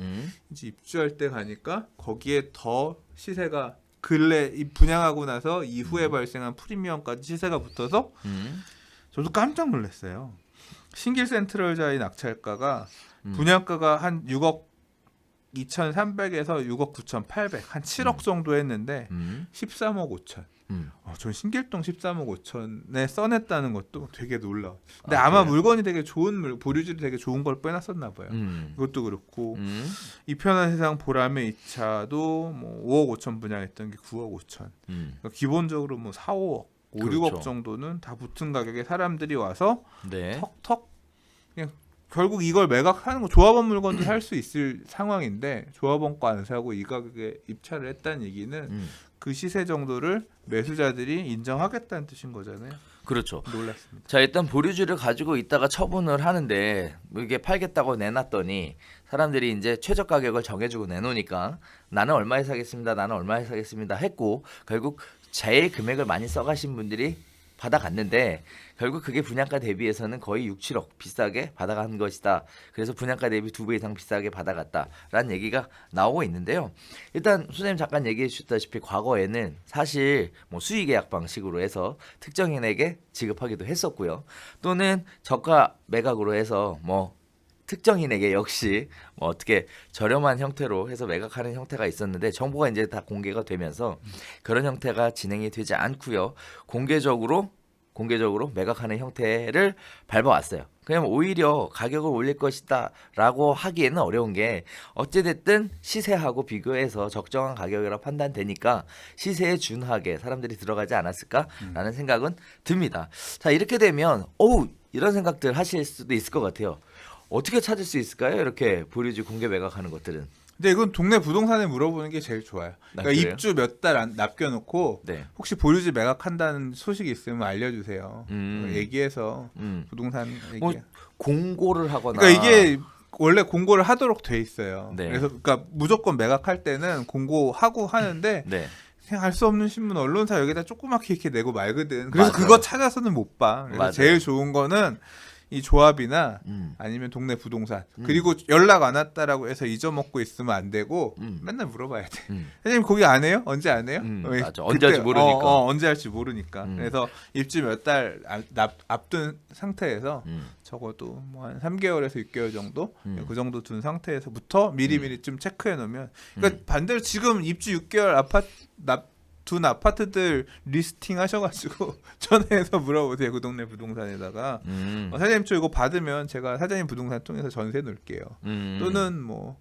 이제 입주할 때 가니까 거기에 더 시세가 근래 이 분양하고 나서 이후에 발생한 프리미엄까지 시세가 붙어서 저도 깜짝 놀랐어요. 신길 센트럴자의 낙찰가가 분양가가 한 6억 2,300에서 6억 9,800, 한 7억 정도 했는데 13억 5천. 전 신길동 13억 5천에 써냈다는 것도 되게 놀라워. 근데 아마 그래요? 물건이 되게 좋은 보류질이 되게 좋은 걸 빼놨었나 봐요. 이것도 그렇고 이 편한 세상 보람의 2차도 뭐 5억 5천 분양했던 게 9억 5천. 그러니까 기본적으로 뭐 4, 5억, 5, 그렇죠. 6억 정도는 다 붙은 가격에 사람들이 와서 네. 턱턱 그냥 결국 이걸 매각하는 거 조합원 물건도 살 수 있을 상황인데 조합원 거 안 사고 이 가격에 입찰을 했다는 얘기는 그 시세 정도를 매수자들이 인정하겠다는 뜻인 거잖아요. 그렇죠. 놀랐습니다. 자, 일단 보류주를 가지고 있다가 처분을 하는데 이게 팔겠다고 내놨더니 사람들이 이제 최저 가격을 정해주고 내놓으니까 나는 얼마에 사겠습니다. 나는 얼마에 사겠습니다. 했고 결국 제일 금액을 많이 써가신 분들이 받아갔는데 결국 그게 분양가 대비해서는 거의 6, 7억 비싸게 받아간 것이다. 그래서 분양가 대비 2배 이상 비싸게 받아갔다라는 얘기가 나오고 있는데요. 일단 선생님 잠깐 얘기해 주셨다시피 과거에는 사실 뭐 수의계약 방식으로 해서 특정인에게 지급하기도 했었고요. 또는 저가 매각으로 해서 뭐 특정인에게 역시 뭐 어떻게 저렴한 형태로 해서 매각하는 형태가 있었는데 정보가 이제 다 공개가 되면서 그런 형태가 진행이 되지 않고요. 공개적으로 매각하는 형태를 밟아왔어요. 그냥 오히려 가격을 올릴 것이다라고 하기에는 어려운 게 어찌됐든 시세하고 비교해서 적정한 가격이라 판단되니까 시세에 준하게 사람들이 들어가지 않았을까라는 생각은 듭니다. 자, 이렇게 되면 이런 생각들 하실 수도 있을 것 같아요. 어떻게 찾을 수 있을까요? 이렇게 보류지 공개 매각하는 것들은. 근데 이건 동네 부동산에 물어보는 게 제일 좋아요. 그러니까 그래요? 입주 몇 달 남겨놓고 네. 혹시 보류지 매각한다는 소식이 있으면 알려주세요. 얘기해서 음. 부동산 얘기. 뭐 공고를 하거나. 그러니까 이게 원래 공고를 하도록 돼 있어요. 네. 그래서 그러니까 무조건 매각할 때는 공고하고 하는데 네. 그냥 알 수 없는 신문 언론사 여기다 조그맣게 이렇게 내고 말거든. 그래서 맞아요. 그거 찾아서는 못 봐. 그래서 맞아요. 제일 좋은 거는 이 조합이나 아니면 동네 부동산 그리고 연락 안 왔다라고 해서 잊어먹고 있으면 안 되고 맨날 물어봐야 돼. 선생님 거기 안 해요? 언제 안 해요? 맞아. 언제 할지 모르니까. 언제 할지 모르니까. 그래서 입주 몇 달 앞둔 상태에서 적어도 뭐 한 3개월에서 6개월 정도 그 정도 둔 상태에서부터 미리미리 좀 체크해 놓으면 그러니까 반대로 지금 입주 6개월 둔 아파트들 리스팅 하셔가지고 전화해서 물어보세요. 그 동네 부동산에다가 사장님 저 이거 받으면 제가 사장님 부동산 통해서 전세 놓을게요. 또는 뭐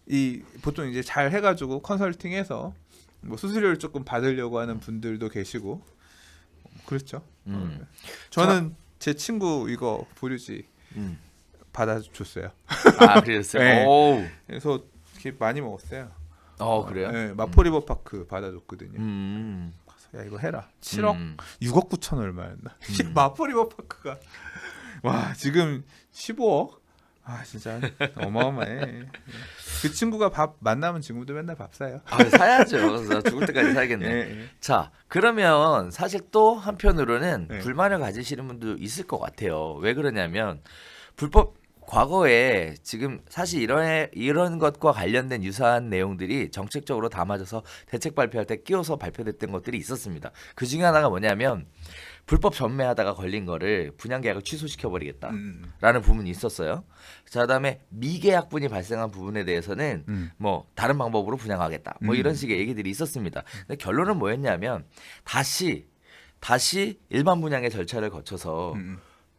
이 보통 이제 잘 해가지고 컨설팅해서 뭐 수수료를 조금 받으려고 하는 분들도 계시고 그렇죠. 저는 제 친구 이거 보류지 받아줬어요. 아, 그랬어요. 네. 오. 그래서 이렇게 많이 먹었어요. 그래요? 네, 마포리버파크 받아줬거든요. 가서 야 이거 해라. 7억, 6억 9천 얼마였나? 마포리버파크가 와 지금 15억? 아 진짜 어마어마해. 그 친구가 밥 만나면 지금도 맨날 밥 사요. 사야죠. 그래서 죽을 때까지 사야겠네. 네. 자, 그러면 사실 또 한편으로는 네. 불만을 가지시는 분도 있을 것 같아요. 왜 그러냐면 불법 과거에 지금 사실 이런 것과 관련된 유사한 내용들이 정책적으로 담아져서 대책 발표할 때 끼워서 발표됐던 것들이 있었습니다. 그 중에 하나가 뭐냐면 불법 전매하다가 걸린 거를 분양계약을 취소시켜버리겠다라는 부분이 있었어요. 자, 그다음에 미계약분이 발생한 부분에 대해서는 뭐 다른 방법으로 분양하겠다. 뭐 이런 식의 얘기들이 있었습니다. 근데 결론은 뭐였냐면 다시 일반 분양의 절차를 거쳐서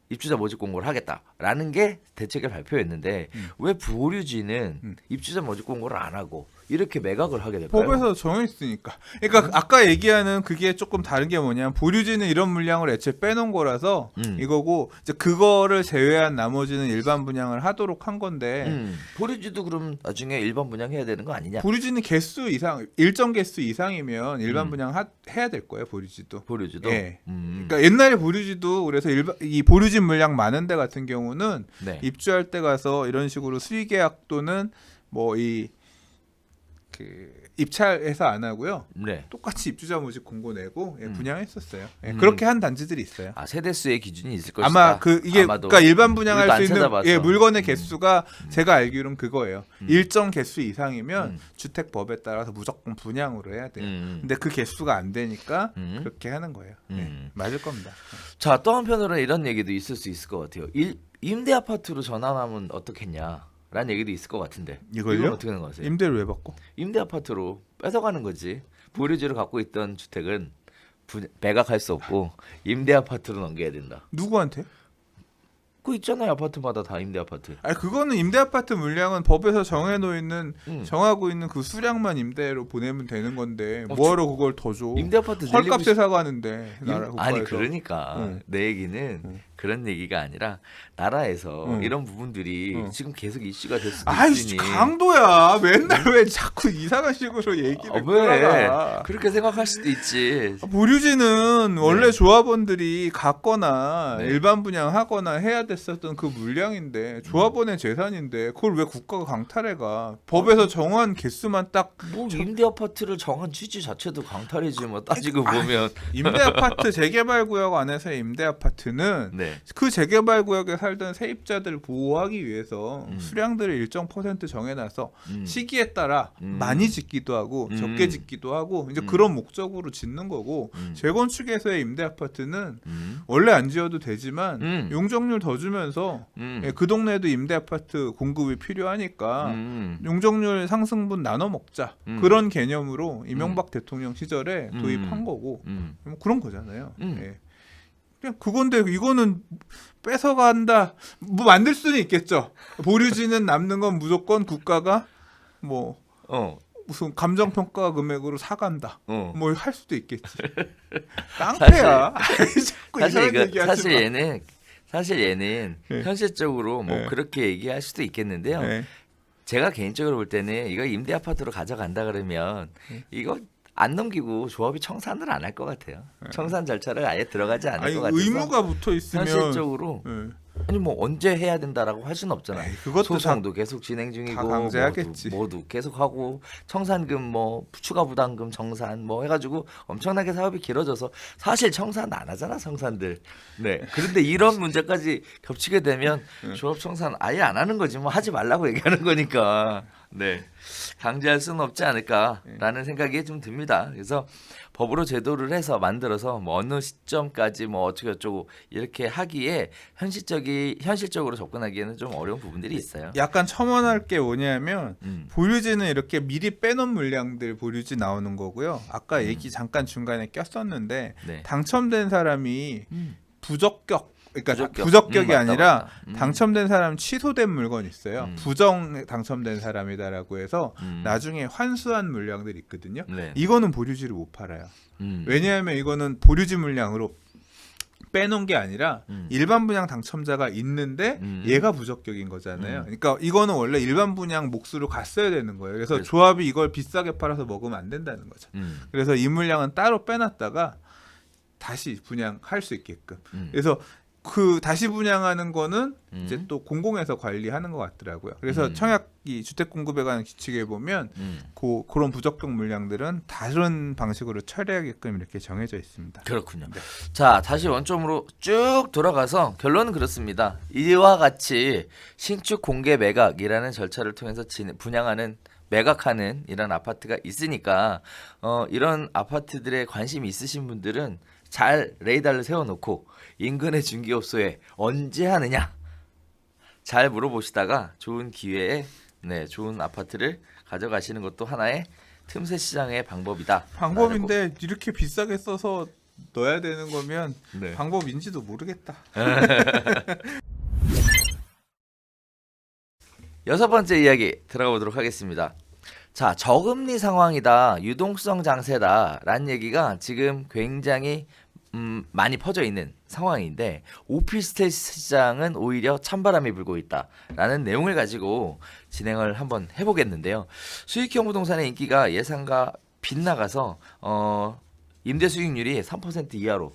입주자 모집 공고를 하겠다라는 게 대책을 발표했는데 왜 보류지는 입주자 모집 공고를 안 하고 이렇게 매각을 하게 될까요? 법에서 정해있으니까. 그러니까 아까 얘기하는 그게 조금 다른 게 뭐냐면 보류지는 이런 물량을 애초에 빼놓은 거라서 이거고 이제 그거를 제외한 나머지는 일반 분양을 하도록 한 건데 보류지도 그럼 나중에 일반 분양해야 되는 거 아니냐? 보류지는 개수 이상 일정 개수 이상이면 일반 분양 해야 될 거예요. 보류지도. 보류지도. 예. 그러니까 옛날에 보류지도 그래서 이 보류지 물량 많은 데 같은 경우는 네. 입주할 때 가서 이런 식으로 수의계약 또는 뭐 입찰해서 안 하고요. 네. 똑같이 입주자 모집 공고 내고 분양했었어요. 그렇게 한 단지들이 있어요. 아, 세대수의 기준이 있을 것이다. 아마 이게 아마도 그러니까 일반 분양할 우리도 수 안 있는 찾아봐서. 물건의 개수가 제가 알기로는 그거예요. 일정 개수 이상이면 주택법에 따라서 무조건 분양으로 해야 돼요. 근데 그 개수가 안 되니까 그렇게 하는 거예요. 맞을 겁니다. 자, 또 한편으로는 이런 얘기도 있을 수 있을 것 같아요. 임대 아파트로 전환하면 어떻겠냐? 라는 얘기도 있을 것 같은데 이걸요? 이건 어떻게 생각하세요? 임대를 왜 바꿔? 임대 아파트로 뺏어가는 거지. 보유지를 갖고 있던 주택은 매각할 수 없고 임대 아파트로 넘겨야 된다. 누구한테? 그거 있잖아요. 아파트마다 다 임대 아파트. 아니 그거는 임대 아파트 물량은 법에서 정해놓 있는 정하고 있는 그 수량만 임대로 보내면 되는 건데 뭐하러 그걸 더 줘? 임대 아파트 헐값에 사가는데 나라 국가에서. 아니 그러니까 내 얘기는 그런 얘기가 아니라 나라에서 이런 부분들이 지금 계속 이슈가 될 수도 아이씨 있으니 강도야 맨날 왜 자꾸 이상한 식으로 얘기를 왜 끌어가. 그렇게 생각할 수도 있지. 보류지는 원래 네. 조합원들이 갖거나 네. 일반 분양하거나 해야 됐었던 그 물량인데 조합원의 재산인데 그걸 왜 국가가 강탈해가? 법에서 정한 개수만 딱 뭐 임대 아파트를 정한 취지 자체도 강탈이지 뭐 따지고 보면. 임대 아파트 재개발 구역 안에서의 임대 아파트는 네. 그 재개발 구역에 살던 세입자들을 보호하기 위해서 수량들을 일정 퍼센트 정해놔서 시기에 따라 많이 짓기도 하고 적게 짓기도 하고 이제 그런 목적으로 짓는 거고 재건축에서의 임대 아파트는 원래 안 지어도 되지만 용적률 더 주면서 예, 그 동네에도 임대 아파트 공급이 필요하니까 용적률 상승분 나눠 먹자 그런 개념으로 이명박 대통령 시절에 도입한 거고 뭐 그런 거잖아요. 예. 그냥 그건데 이거는 뺏어간다 뭐 만들 수는 있겠죠. 보류지는 남는 건 무조건 국가가 뭐 무슨 감정평가 금액으로 사간다 뭐 할 수도 있겠지. 깡패야. 자꾸 사실 이런 얘기하지 마. 사실 얘는 네. 현실적으로 뭐 네. 그렇게 얘기할 수도 있겠는데요. 네. 제가 개인적으로 볼 때는 이거 임대 아파트로 가져간다 그러면 이거 안 넘기고 조합이 청산을 안 할 것 같아요. 청산 절차를 아예 들어가지 않을 아니 것 같아서 의무가 붙어 있으면 현실적으로 예. 아니 뭐 언제 해야 된다라고 할 수는 없잖아요. 에이, 그것도 소송도 계속 진행 중이고 다 강제하겠지. 모두 계속 하고 청산금 뭐 추가 부담금 정산 뭐 해가지고 엄청나게 사업이 길어져서 사실 청산 안 하잖아 청산들. 네. 그런데 이런 문제까지 겹치게 되면 조합 청산 아예 안 하는 거지 뭐 하지 말라고 얘기하는 거니까. 네. 강제할 수는 없지 않을까라는 생각이 좀 듭니다. 그래서 법으로 제도를 해서 만들어서 뭐 어느 시점까지 뭐 어떻게 어쩌고 이렇게 하기에 현실적으로 접근하기에는 좀 어려운 부분들이 있어요. 약간 첨언할 게 뭐냐면 음. 보류지는 이렇게 미리 빼놓은 물량들 보류지 나오는 거고요. 아까 얘기 잠깐 중간에 꼈었는데 네. 당첨된 사람이 부적격 그러니까 부적격. 부적격이 맞다, 아니라 맞다. 당첨된 사람 취소된 물건이 있어요. 음. 부정 당첨된 사람이다라고 해서 음. 나중에 환수한 물량들이 있거든요. 네. 이거는 보류지를 못 팔아요. 음. 왜냐하면 이거는 보류지 물량으로 빼놓은 게 아니라 일반 분양 당첨자가 있는데 얘가 부적격인 거잖아요. 그러니까 이거는 원래 일반 분양 몫으로 갔어야 되는 거예요. 그래서 그래서- 조합이 이걸 비싸게 팔아서 먹으면 안 된다는 거죠. 그래서 이 물량은 따로 빼놨다가 다시 분양할 수 있게끔. 그래서 그 다시 분양하는 거는 이제 또 공공에서 관리하는 것 같더라고요. 그래서 청약이 주택 공급에 관한 규칙에 보면 그런 부적격 물량들은 다른 방식으로 처리하게끔 이렇게 정해져 있습니다. 그렇군요. 자, 다시 원점으로 쭉 돌아가서 결론은 그렇습니다. 이와 같이 신축 공개 매각이라는 절차를 통해서 분양하는 매각하는 이런 아파트가 있으니까 이런 아파트들에 관심이 있으신 분들은 잘 레이더를 세워놓고 인근의 중개업소에 언제 하느냐 잘 물어보시다가 좋은 기회에 좋은 아파트를 가져가시는 것도 하나의 틈새 시장의 방법이다. 방법인데 이렇게 비싸게 써서 넣어야 되는 거면 네. 방법인지도 모르겠다. 여섯 번째 이야기 들어가 보도록 하겠습니다. 자, 저금리 상황이다, 유동성 장세다라는 얘기가 지금 굉장히 많이 퍼져 있는 상황인데 오피스텔 시장은 오히려 찬바람이 불고 있다라는 내용을 가지고 진행을 한번 해보겠는데요. 수익형 부동산의 인기가 예상과 빗나가서 임대 수익률이 3% 이하로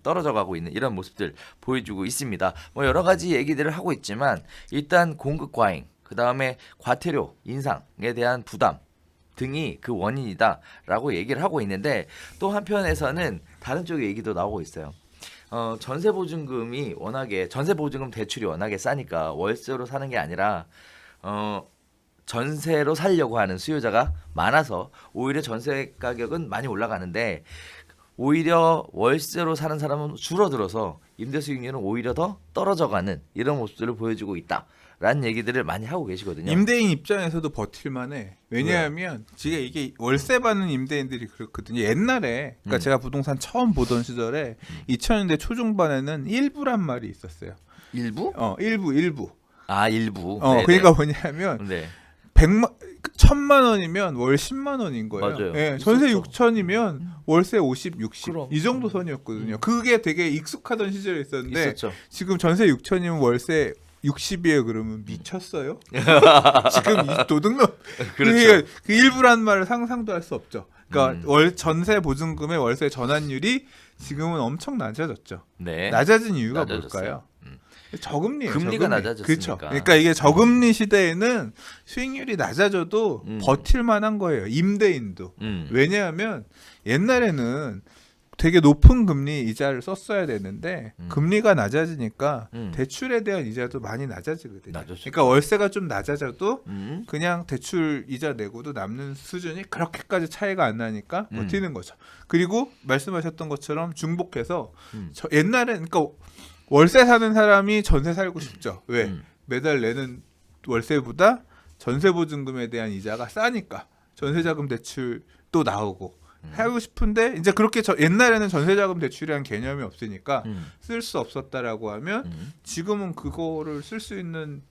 떨어져 가고 있는 이런 모습들 보여주고 있습니다. 뭐 여러 가지 얘기들을 하고 있지만 일단 공급 과잉, 그 다음에 과태료 인상에 대한 부담 등이 그 원인이다라고 얘기를 하고 있는데 또 한편에서는 다른 쪽의 얘기도 나오고 있어요. 전세보증금이 워낙에 전세보증금 대출이 워낙에 싸니까 월세로 사는 게 아니라 전세로 살려고 하는 수요자가 많아서 오히려 전세 가격은 많이 올라가는데 오히려 월세로 사는 사람은 줄어들어서 임대 수익률은 오히려 더 떨어져가는 이런 모습들을 보여주고 있다. 라는 얘기들을 많이 하고 계시거든요. 임대인 입장에서도 버틸만해. 왜냐하면 지금 이게 월세 받는 임대인들이 그렇거든요. 옛날에 그러니까 제가 부동산 처음 보던 시절에 2000년대 초중반에는 일부란 말이 있었어요. 일부? 일부. 아, 일부. 그러니까 뭐냐면 네. 1000만 원이면 월 10만 원인 거예요. 맞아요. 예, 전세 있었죠. 6천이면 월세 50, 60 그럼. 이 정도 선이었거든요. 그게 되게 익숙하던 시절이 있었는데 있었죠. 지금 전세 6천이면 월세 60이에요. 그러면 미쳤어요? 지금 이 도둑놈. 그렇죠. 그 일부란 말을 상상도 할 수 없죠. 그러니까 월 전세 보증금의 월세 전환율이 지금은 엄청 낮아졌죠. 네. 낮아진 이유가 낮아졌어요. 뭘까요? 저금리예요. 금리가 저금리. 낮아졌으니까. 그렇죠. 그러니까 이게 저금리 시대에는 수익률이 낮아져도 버틸 만한 거예요. 임대인도. 왜냐하면 옛날에는 되게 높은 금리 이자를 썼어야 되는데 금리가 낮아지니까 대출에 대한 이자도 많이 낮아지거든요. 낮아졌죠. 그러니까 월세가 좀 낮아져도 음. 그냥 대출 이자 내고도 남는 수준이 그렇게까지 차이가 안 나니까 버티는 거죠. 그리고 말씀하셨던 것처럼 중복해서 옛날엔 그러니까 월세 사는 사람이 전세 살고 싶죠. 왜? 매달 내는 월세보다 전세 보증금에 대한 이자가 싸니까 전세자금 대출도 나오고 하고 싶은데 이제 그렇게 옛날에는 전세자금 대출이라는 개념이 없으니까 쓸 수 없었다라고 하면 지금은 그거를 쓸 수 있는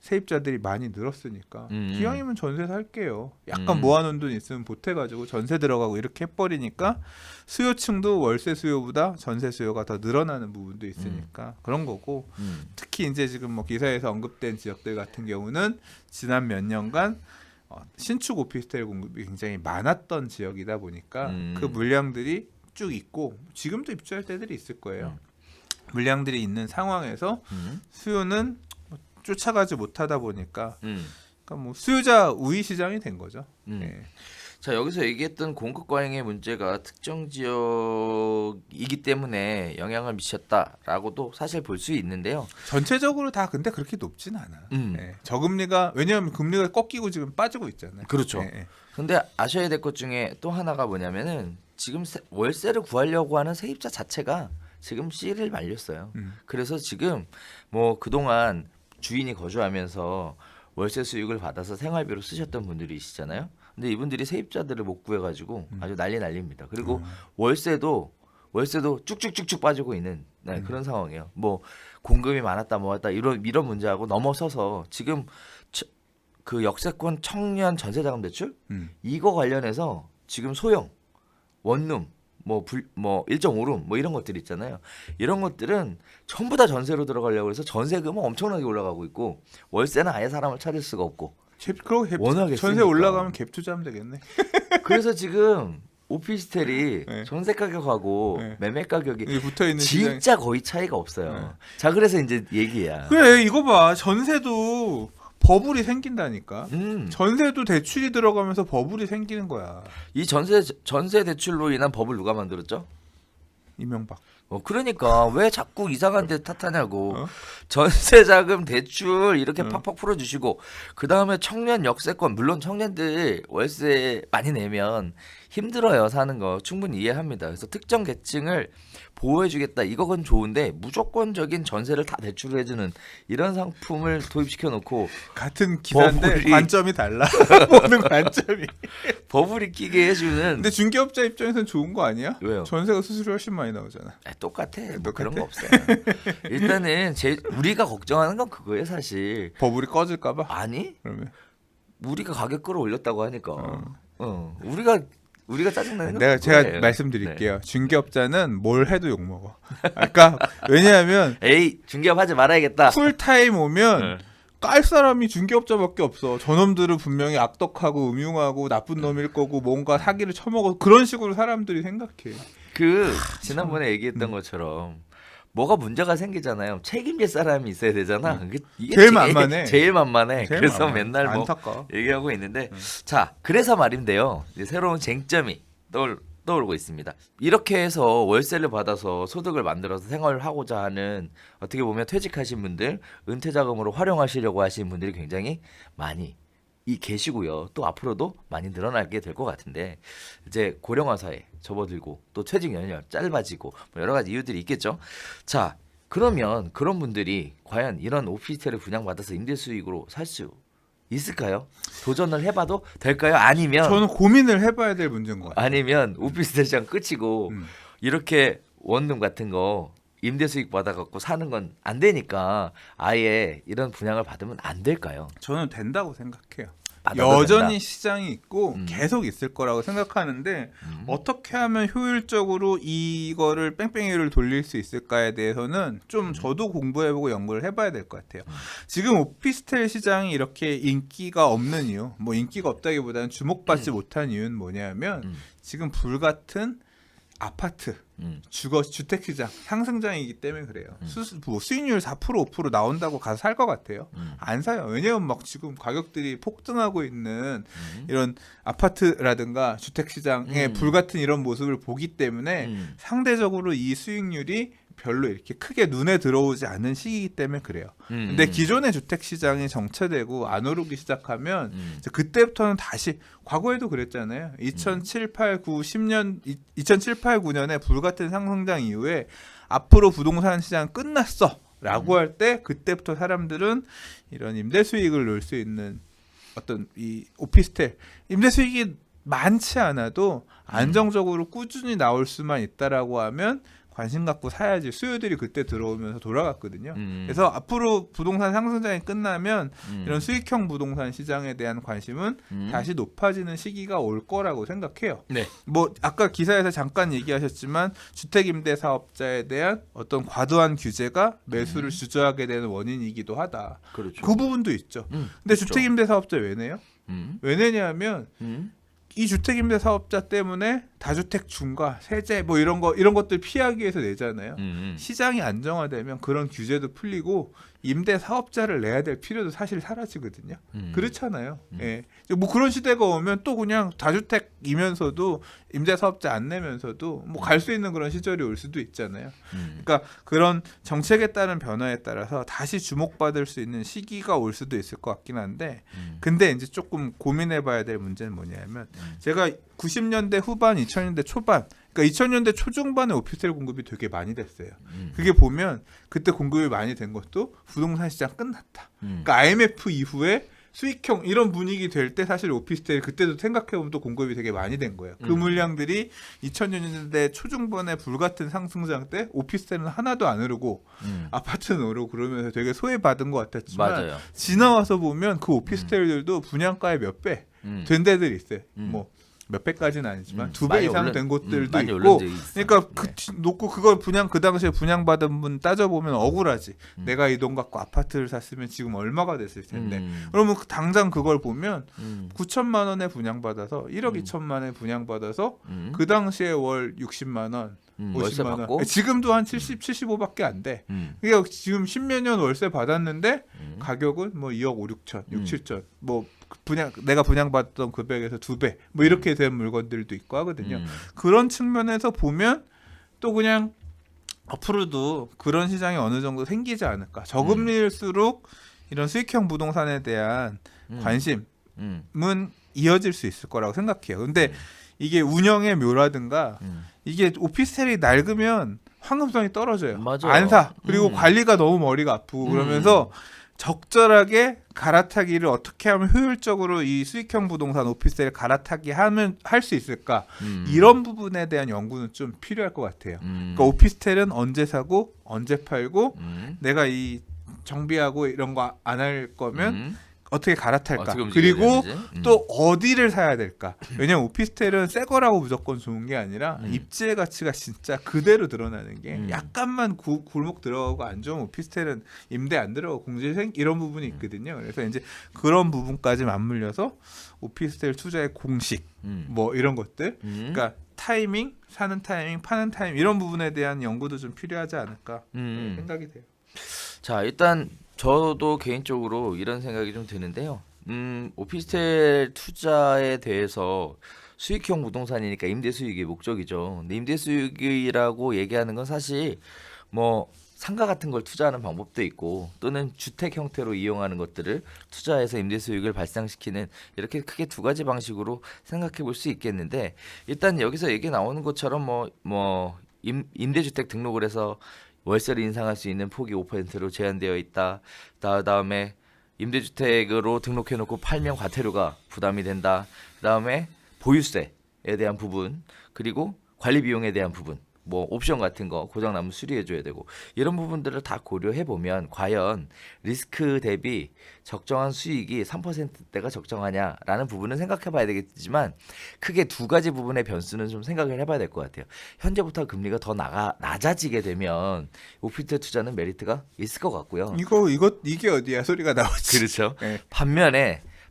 세입자들이 많이 늘었으니까 기왕이면 전세 살게요. 약간 모아놓은 돈 있으면 보태가지고 전세 들어가고 이렇게 해버리니까 수요층도 월세 수요보다 전세 수요가 더 늘어나는 부분도 있으니까 그런 거고 특히 이제 지금 뭐 기사에서 언급된 지역들 같은 경우는 지난 몇 년간 신축 오피스텔 공급이 굉장히 많았던 지역이다 보니까 그 물량들이 쭉 있고 지금도 입주할 때들이 있을 거예요. 물량들이 있는 상황에서 수요는 쫓아가지 못하다 보니까 그러니까 뭐 수요자 우위 시장이 된 거죠. 네. 자, 여기서 얘기했던 공급 과잉의 문제가 특정 지역이기 때문에 영향을 미쳤다라고도 사실 볼 수 있는데요. 전체적으로 다 근데 그렇게 높진 않아. 네. 저금리가 왜냐하면 금리가 꺾이고 지금 빠지고 있잖아요. 그렇죠. 네. 근데 아셔야 될 것 중에 또 하나가 뭐냐면은 지금 월세를 구하려고 하는 세입자 자체가 지금 씨를 말렸어요. 그래서 지금 뭐 그동안 주인이 거주하면서 월세 수익을 받아서 생활비로 쓰셨던 분들이시잖아요. 근데 이분들이 세입자들을 못 구해가지고 아주 난립니다. 그리고 월세도 쭉쭉쭉쭉 빠지고 있는 그런 상황이에요. 뭐 공급이 많았다 뭐했다 이런 문제하고 넘어서서 지금 그 역세권 청년 전세자금 대출 이거 관련해서 지금 소형 원룸 뭐 1.5룸 뭐 이런 것들 있잖아요. 이런 것들은 전부 다 전세로 들어가려고 해서 전세금은 엄청나게 올라가고 있고 월세는 아예 사람을 찾을 수가 없고 워낙에 전세 쓰니까. 올라가면 갭 투자하면 되겠네. 그래서 지금 오피스텔이 네. 전세 가격하고 네. 매매 가격이 붙어 있는 진짜 거의 차이가 없어요. 네. 자, 그래서 이제 얘기야. 그래 이거 봐 전세도 버블이 생긴다니까. 음. 전세도 대출이 들어가면서 버블이 생기는 거야. 이 전세 대출로 인한 법을 누가 만들었죠? 이명박. 그러니까 왜 자꾸 이상한 데 탓하냐고. 어? 전세 자금 대출 이렇게 팍팍 풀어주시고 그 다음에 청년 역세권 물론 청년들 월세 많이 내면 힘들어요 사는 거 충분히 이해합니다. 그래서 특정 계층을 보호해주겠다 이건 좋은데 무조건적인 전세를 다 대출을 해주는 이런 상품을 도입시켜 놓고 같은 기사인데 버블이- 관점이 달라. 보는 관점이. 버블이 끼게 해주는. 근데 중개업자 입장에서는 좋은 거 아니야? 왜요? 전세가 수수료 훨씬 많이 나오잖아. 똑같아. 뭐 똑같아? 그런 거 없어요. 일단은 우리가 걱정하는 건 그거예요 사실. 버블이 꺼질까봐. 아니 그러면 우리가 가격 끌어올렸다고 하니까. 우리가 짜증나는 건 내가 제가 그거예요. 말씀드릴게요. 중개업자는 뭘 해도 욕 먹어. 그러니까 왜냐하면 에이 중개업하지 말아야겠다. 풀타임 오면 네. 깔 사람이 중개업자밖에 없어. 저놈들은 분명히 악덕하고 음흉하고 나쁜 놈일 거고 뭔가 사기를 쳐먹어 그런 식으로 사람들이 생각해. 그 지난번에 얘기했던 것처럼 뭐가 문제가 생기잖아요. 책임질 사람이 있어야 되잖아. 이게 제일 만만해. 제일 만만해. 제일 그래서 만만해. 맨날 뭐 안타까워. 얘기하고 있는데 자 그래서 말인데요. 이제 새로운 쟁점이 떠오르고 있습니다. 이렇게 해서 월세를 받아서 소득을 만들어서 생활을 하고자 하는 어떻게 보면 퇴직하신 분들 은퇴 자금으로 활용하시려고 하시는 분들이 굉장히 많이 계시고요. 또 앞으로도 많이 늘어나게 될 것 같은데 이제 고령화 사회 접어들고 또 퇴직 연령 짧아지고 뭐 여러 가지 이유들이 있겠죠. 자 그러면 그런 분들이 과연 이런 오피스텔을 분양받아서 임대 수익으로 살 수 있을까요? 도전을 해봐도 될까요? 아니면 저는 고민을 해봐야 될 문제인 것 같아요. 아니면 오피스텔 시장 끝이고 음. 이렇게 원룸 같은 거 임대 수익 받아갖고 사는 건 안 되니까 아예 이런 분양을 받으면 안 될까요? 저는 된다고 생각해요. 받아도 여전히 된다. 시장이 있고 계속 있을 거라고 생각하는데 어떻게 하면 효율적으로 이거를 뺑뺑이를 돌릴 수 있을까에 대해서는 좀 저도 공부해보고 연구를 해봐야 될 것 같아요. 지금 오피스텔 시장이 이렇게 인기가 없는 이유, 뭐 인기가 없다기보다는 주목받지 못한 이유는 뭐냐면 지금 불같은 아파트, 주택 시장 상승장이기 때문에 그래요. 수익률 4% 5% 나온다고 가서 살 것 같아요. 안 사요. 왜냐면 막 지금 가격들이 폭등하고 있는 이런 아파트라든가 주택 시장의 불같은 이런 모습을 보기 때문에 상대적으로 이 수익률이 별로 이렇게 크게 눈에 들어오지 않는 시기이기 때문에 그래요. 근데 기존의 주택 시장이 정체되고 안 오르기 시작하면 이제 그때부터는 다시 과거에도 그랬잖아요. 2007, 8, 9, 10년 2007, 8, 9년에 불같은 상승장 이후에 앞으로 부동산 시장 끝났어라고 할 때 그때부터 사람들은 이런 임대 수익을 넣을 수 있는 어떤 이 오피스텔 임대 수익이 많지 않아도 안정적으로 꾸준히 나올 수만 있다라고 하면 관심 갖고 사야지 수요들이 그때 들어오면서 돌아갔거든요. 그래서 앞으로 부동산 상승장이 끝나면 이런 수익형 부동산 시장에 대한 관심은 다시 높아지는 시기가 올 거라고 생각해요. 네. 뭐 아까 기사에서 잠깐 얘기하셨지만 주택임대사업자에 대한 어떤 과도한 규제가 매수를 주저하게 되는 원인이기도 하다. 그렇죠. 그 부분도 있죠. 근데 그렇죠. 주택임대사업자 왜 내요? 왜 내냐면 이 주택임대 사업자 때문에 다주택 중과 세제 뭐 이런 것들 피하기 위해서 내잖아요. 시장이 안정화되면 그런 규제도 풀리고 임대 사업자를 내야 될 필요도 사실 사라지거든요. 그렇잖아요. 예. 뭐 그런 시대가 오면 또 그냥 다주택이면서도 임대 사업자 안 내면서도 뭐 갈 수 있는 그런 시절이 올 수도 있잖아요. 그러니까 그런 정책에 따른 변화에 따라서 다시 주목받을 수 있는 시기가 올 수도 있을 것 같긴 한데 근데 이제 조금 고민해봐야 될 문제는 뭐냐면 제가 90년대 후반, 2000년대 초반, 그러니까 2000년대 초중반에 오피스텔 공급이 되게 많이 됐어요. 그게 보면 그때 공급이 많이 된 것도 부동산 시장 끝났다. 그러니까 IMF 이후에 수익형 이런 분위기 될 때 사실 오피스텔 그때도 생각해보면 또 공급이 되게 많이 된 거예요. 그 물량들이 2000년대 초중반에 불같은 상승장 때 오피스텔은 하나도 안 오르고 아파트는 오르고 그러면서 되게 소외받은 것 같았지만 맞아요. 지나와서 보면 그 오피스텔들도 분양가의 몇 배 된 데들이 있어요. 뭐 몇 배까지는 아니지만 두 배 많이 이상 올른- 된 곳들도 많이 있고 올른 적이 있어요. 그러니까 네. 놓고 그걸 그 당시에 분양받은 분 따져보면 억울하지. 내가 이 돈 갖고 아파트를 샀으면 지금 얼마가 됐을 텐데 그러면 당장 그걸 보면 9천만 원에 분양받아서 1억 2천만 원에 분양받아서 그 당시에 월 60만 원 월세 50만 원. 받고? 지금도 한 70, 75밖에 안 돼. 음. 그러니까 지금 10몇 년 월세 받았는데 가격은 뭐 2억 5, 6천, 6, 7천. 뭐 내가 분양받던 금액에서 2배. 뭐 이렇게 된 물건들도 있고 하거든요. 그런 측면에서 보면 또 그냥 앞으로도 그런 시장이 어느 정도 생기지 않을까. 저금리일수록 이런 수익형 부동산에 대한 관심은 이어질 수 있을 거라고 생각해요. 근데 이게 운영의 묘라든가 이게 오피스텔이 낡으면 황금성이 떨어져요. 맞아요. 안 사. 그리고 관리가 너무 머리가 아프고 그러면서 적절하게 갈아타기를 어떻게 하면 효율적으로 이 수익형 부동산 오피스텔을 갈아타기 하면 할 수 있을까? 이런 부분에 대한 연구는 좀 필요할 것 같아요. 그러니까 오피스텔은 언제 사고 언제 팔고 내가 이 정비하고 이런 거 안 할 거면 어떻게 갈아탈까? 어떻게 움직여야 그리고 되는지? 또 어디를 사야 될까? 왜냐면 오피스텔은 새 거라고 무조건 좋은 게 아니라 입지의 가치가 진짜 그대로 드러나는 게 약간만 골목 들어가고 안 좋은 오피스텔은 임대 안 들어가고 공제생 이런 부분이 있거든요. 그래서 이제 그런 부분까지 맞물려서 오피스텔 투자의 공식 뭐 이런 것들 그러니까 타이밍, 사는 타이밍, 파는 타이밍 이런 부분에 대한 연구도 좀 필요하지 않을까 생각이 돼요. 자, 일단 저도 개인적으로 이런 생각이 좀 드는데요. 오피스텔 투자에 대해서 수익형 부동산이니까 임대 수익이 목적이죠. 근데 임대 수익이라고 얘기하는 건 사실 뭐 상가 같은 걸 투자하는 방법도 있고 또는 주택 형태로 이용하는 것들을 투자해서 임대 수익을 발생시키는 이렇게 크게 두 가지 방식으로 생각해 볼 수 있겠는데 일단 여기서 얘기 나오는 것처럼 임대주택 등록을 해서 월세를 인상할 수 있는 폭이 5%로 제한되어 있다. 다음에 임대주택으로 등록해놓고 팔면 과태료가 부담이 된다. 그다음에 보유세에 대한 부분, 그리고 관리 비용에 대한 부분, 뭐 옵션 같은 거 고장나면 수리해줘야 되고, 이런 부분들을 다 고려해 보면 과연 리스크 대비 적정한 수익이 3%대가 적정하냐라는 부분은 생각해봐야 되겠지만, 크게 두 가지 부분의 변수는 좀 생각을 해봐야 될 것 같아요. 현재부터 금리가 더 낮아지게 되면 오피스텔 투자는 메리트가 있을 것 같고요. 이게 어디야 소리가 나오지. 그렇죠. 네.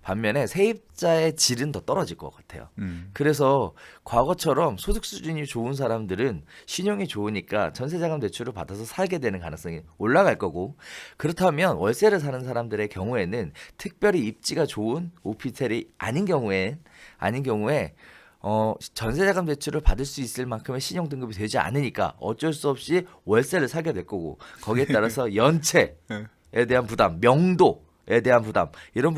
반면에 세입자의 질은 더 떨어질 것 같아요. 그래서 과거처럼 소득 수준이 좋은 사람들은 신용이 좋으니까 전세자금 대출을 받아서 살게 되는 가능성이 올라갈 거고, 그렇다면 월세를 사는 사람들의 경우에는 특별히 입지가 좋은 오피스텔이 아닌 경우에 전세자금 대출을 받을 수 있을 만큼의 신용 등급이 되지 않으니까 어쩔 수 없이 월세를 사게 될 거고, 거기에 따라서 연체에 대한 부담, 명도에 대한 부담, 이런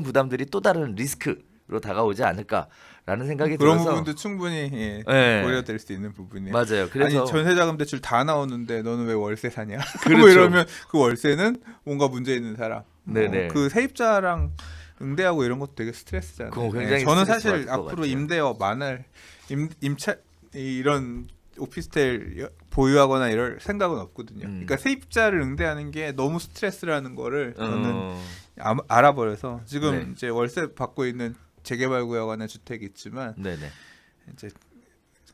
부담들이 또 다른 리스크로 다가오지 않을까라는 생각이 그런 들어서. 부분도 충분히 고려될 수 있는 부분이에요. 맞아요. 그래서 아니 전세자금 대출 다 나오는데 너는 왜 월세 사냐? 그렇죠. 뭐 이러면 그 월세는 뭔가 문제 있는 사람. 네네. 그 세입자랑 응대하고 이런 것도 되게 스트레스잖아요. 그거 굉장히 저는 스트레스 사실 받을 것 앞으로 같아요. 임대업 많을 임차 이런 오피스텔 보유하거나 이럴 생각은 없거든요. 그러니까 세입자를 응대하는 게 너무 스트레스라는 거를 저는 알아버려서 지금 네. 이제 월세 받고 있는 재개발 구역 안에 주택이 있지만 네네. 이제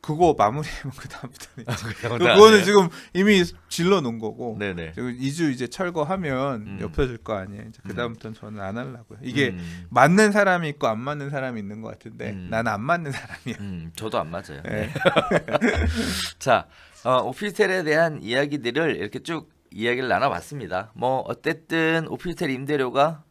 그거 마무리하면 그 다음부터는 그거는 그거는 아니에요. 지금 이미 질러 놓은 거고 네네. 그리고 2주 이제 철거하면 엎어질 거 아니에요. 이제 그 다음부터는 저는 안 하려고요. 이게 음. 맞는 사람이 있고 안 맞는 사람이 있는 것 같은데 음. 나는 안 맞는 사람이야. 저도 안 맞아요. 네. 자, 오피스텔에 대한 이야기들을 이렇게 쭉 이야기를 나눠봤습니다. 뭐 어쨌든 오피스텔 임대료가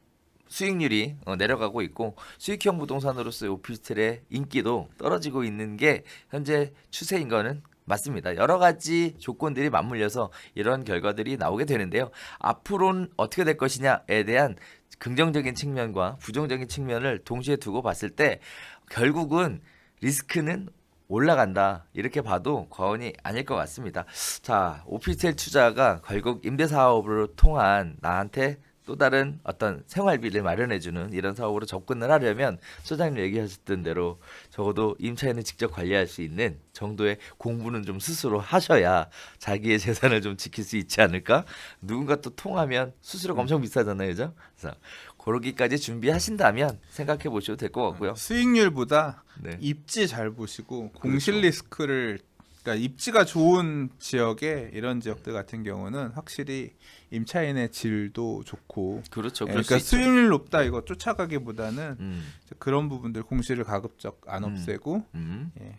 수익률이 내려가고 있고, 수익형 부동산으로서의 오피스텔의 인기도 떨어지고 있는 게 현재 추세인 거는 맞습니다. 여러 가지 조건들이 맞물려서 이런 결과들이 나오게 되는데요. 앞으로는 어떻게 될 것이냐에 대한 긍정적인 측면과 부정적인 측면을 동시에 두고 봤을 때 결국은 리스크는 올라간다, 이렇게 봐도 과언이 아닐 것 같습니다. 자, 오피스텔 투자가 결국 임대사업으로 통한 나한테 또 다른 어떤 생활비를 마련해주는 이런 사업으로 접근을 하려면 소장님 얘기하셨던 대로 적어도 임차인을 직접 관리할 수 있는 정도의 공부는 좀 스스로 하셔야 자기의 재산을 좀 지킬 수 있지 않을까? 누군가 또 통하면 수수료가 엄청 비싸잖아요, 그죠? 그래서 그러기까지 준비하신다면 생각해 보셔도 될 것 같고요. 수익률보다 네. 입지 잘 보시고 공실 리스크를, 그러니까 입지가 좋은 지역에 이런 지역들 같은 경우는 확실히 임차인의 질도 좋고, 그렇죠. 예, 그럴 그러니까 수 있죠. 수익률 높다 이거 쫓아가기보다는 음, 그런 부분들 공실을 가급적 안 없애고 네.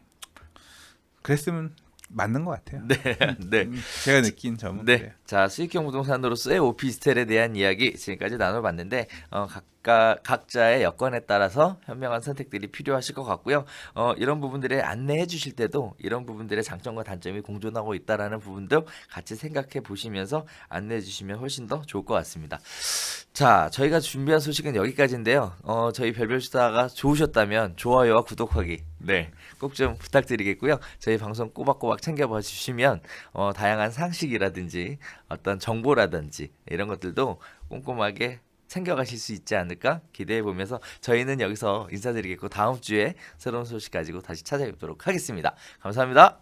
그랬으면 맞는 것 같아요. 네. 제가 느낀 점은 네. 그래요. 자, 수익형 부동산으로서의 오피스텔에 대한 이야기 지금까지 나눠봤는데, 각자의 여건에 따라서 현명한 선택들이 필요하실 것 같고요. 이런 부분들에 안내해 주실 때도 이런 부분들의 장점과 단점이 공존하고 있다라는 부분도 같이 생각해 보시면서 안내해 주시면 훨씬 더 좋을 것 같습니다. 자, 저희가 준비한 소식은 여기까지인데요. 저희 별별수다가 좋으셨다면 좋아요와 구독하기, 네, 꼭 좀 부탁드리겠고요. 저희 방송 꼬박꼬박 챙겨봐 주시면 다양한 상식이라든지 어떤 정보라든지 이런 것들도 꼼꼼하게 챙겨가실 수 있지 않을까 기대해 보면서 저희는 여기서 인사드리겠고, 다음 주에 새로운 소식 가지고 다시 찾아뵙도록 하겠습니다. 감사합니다.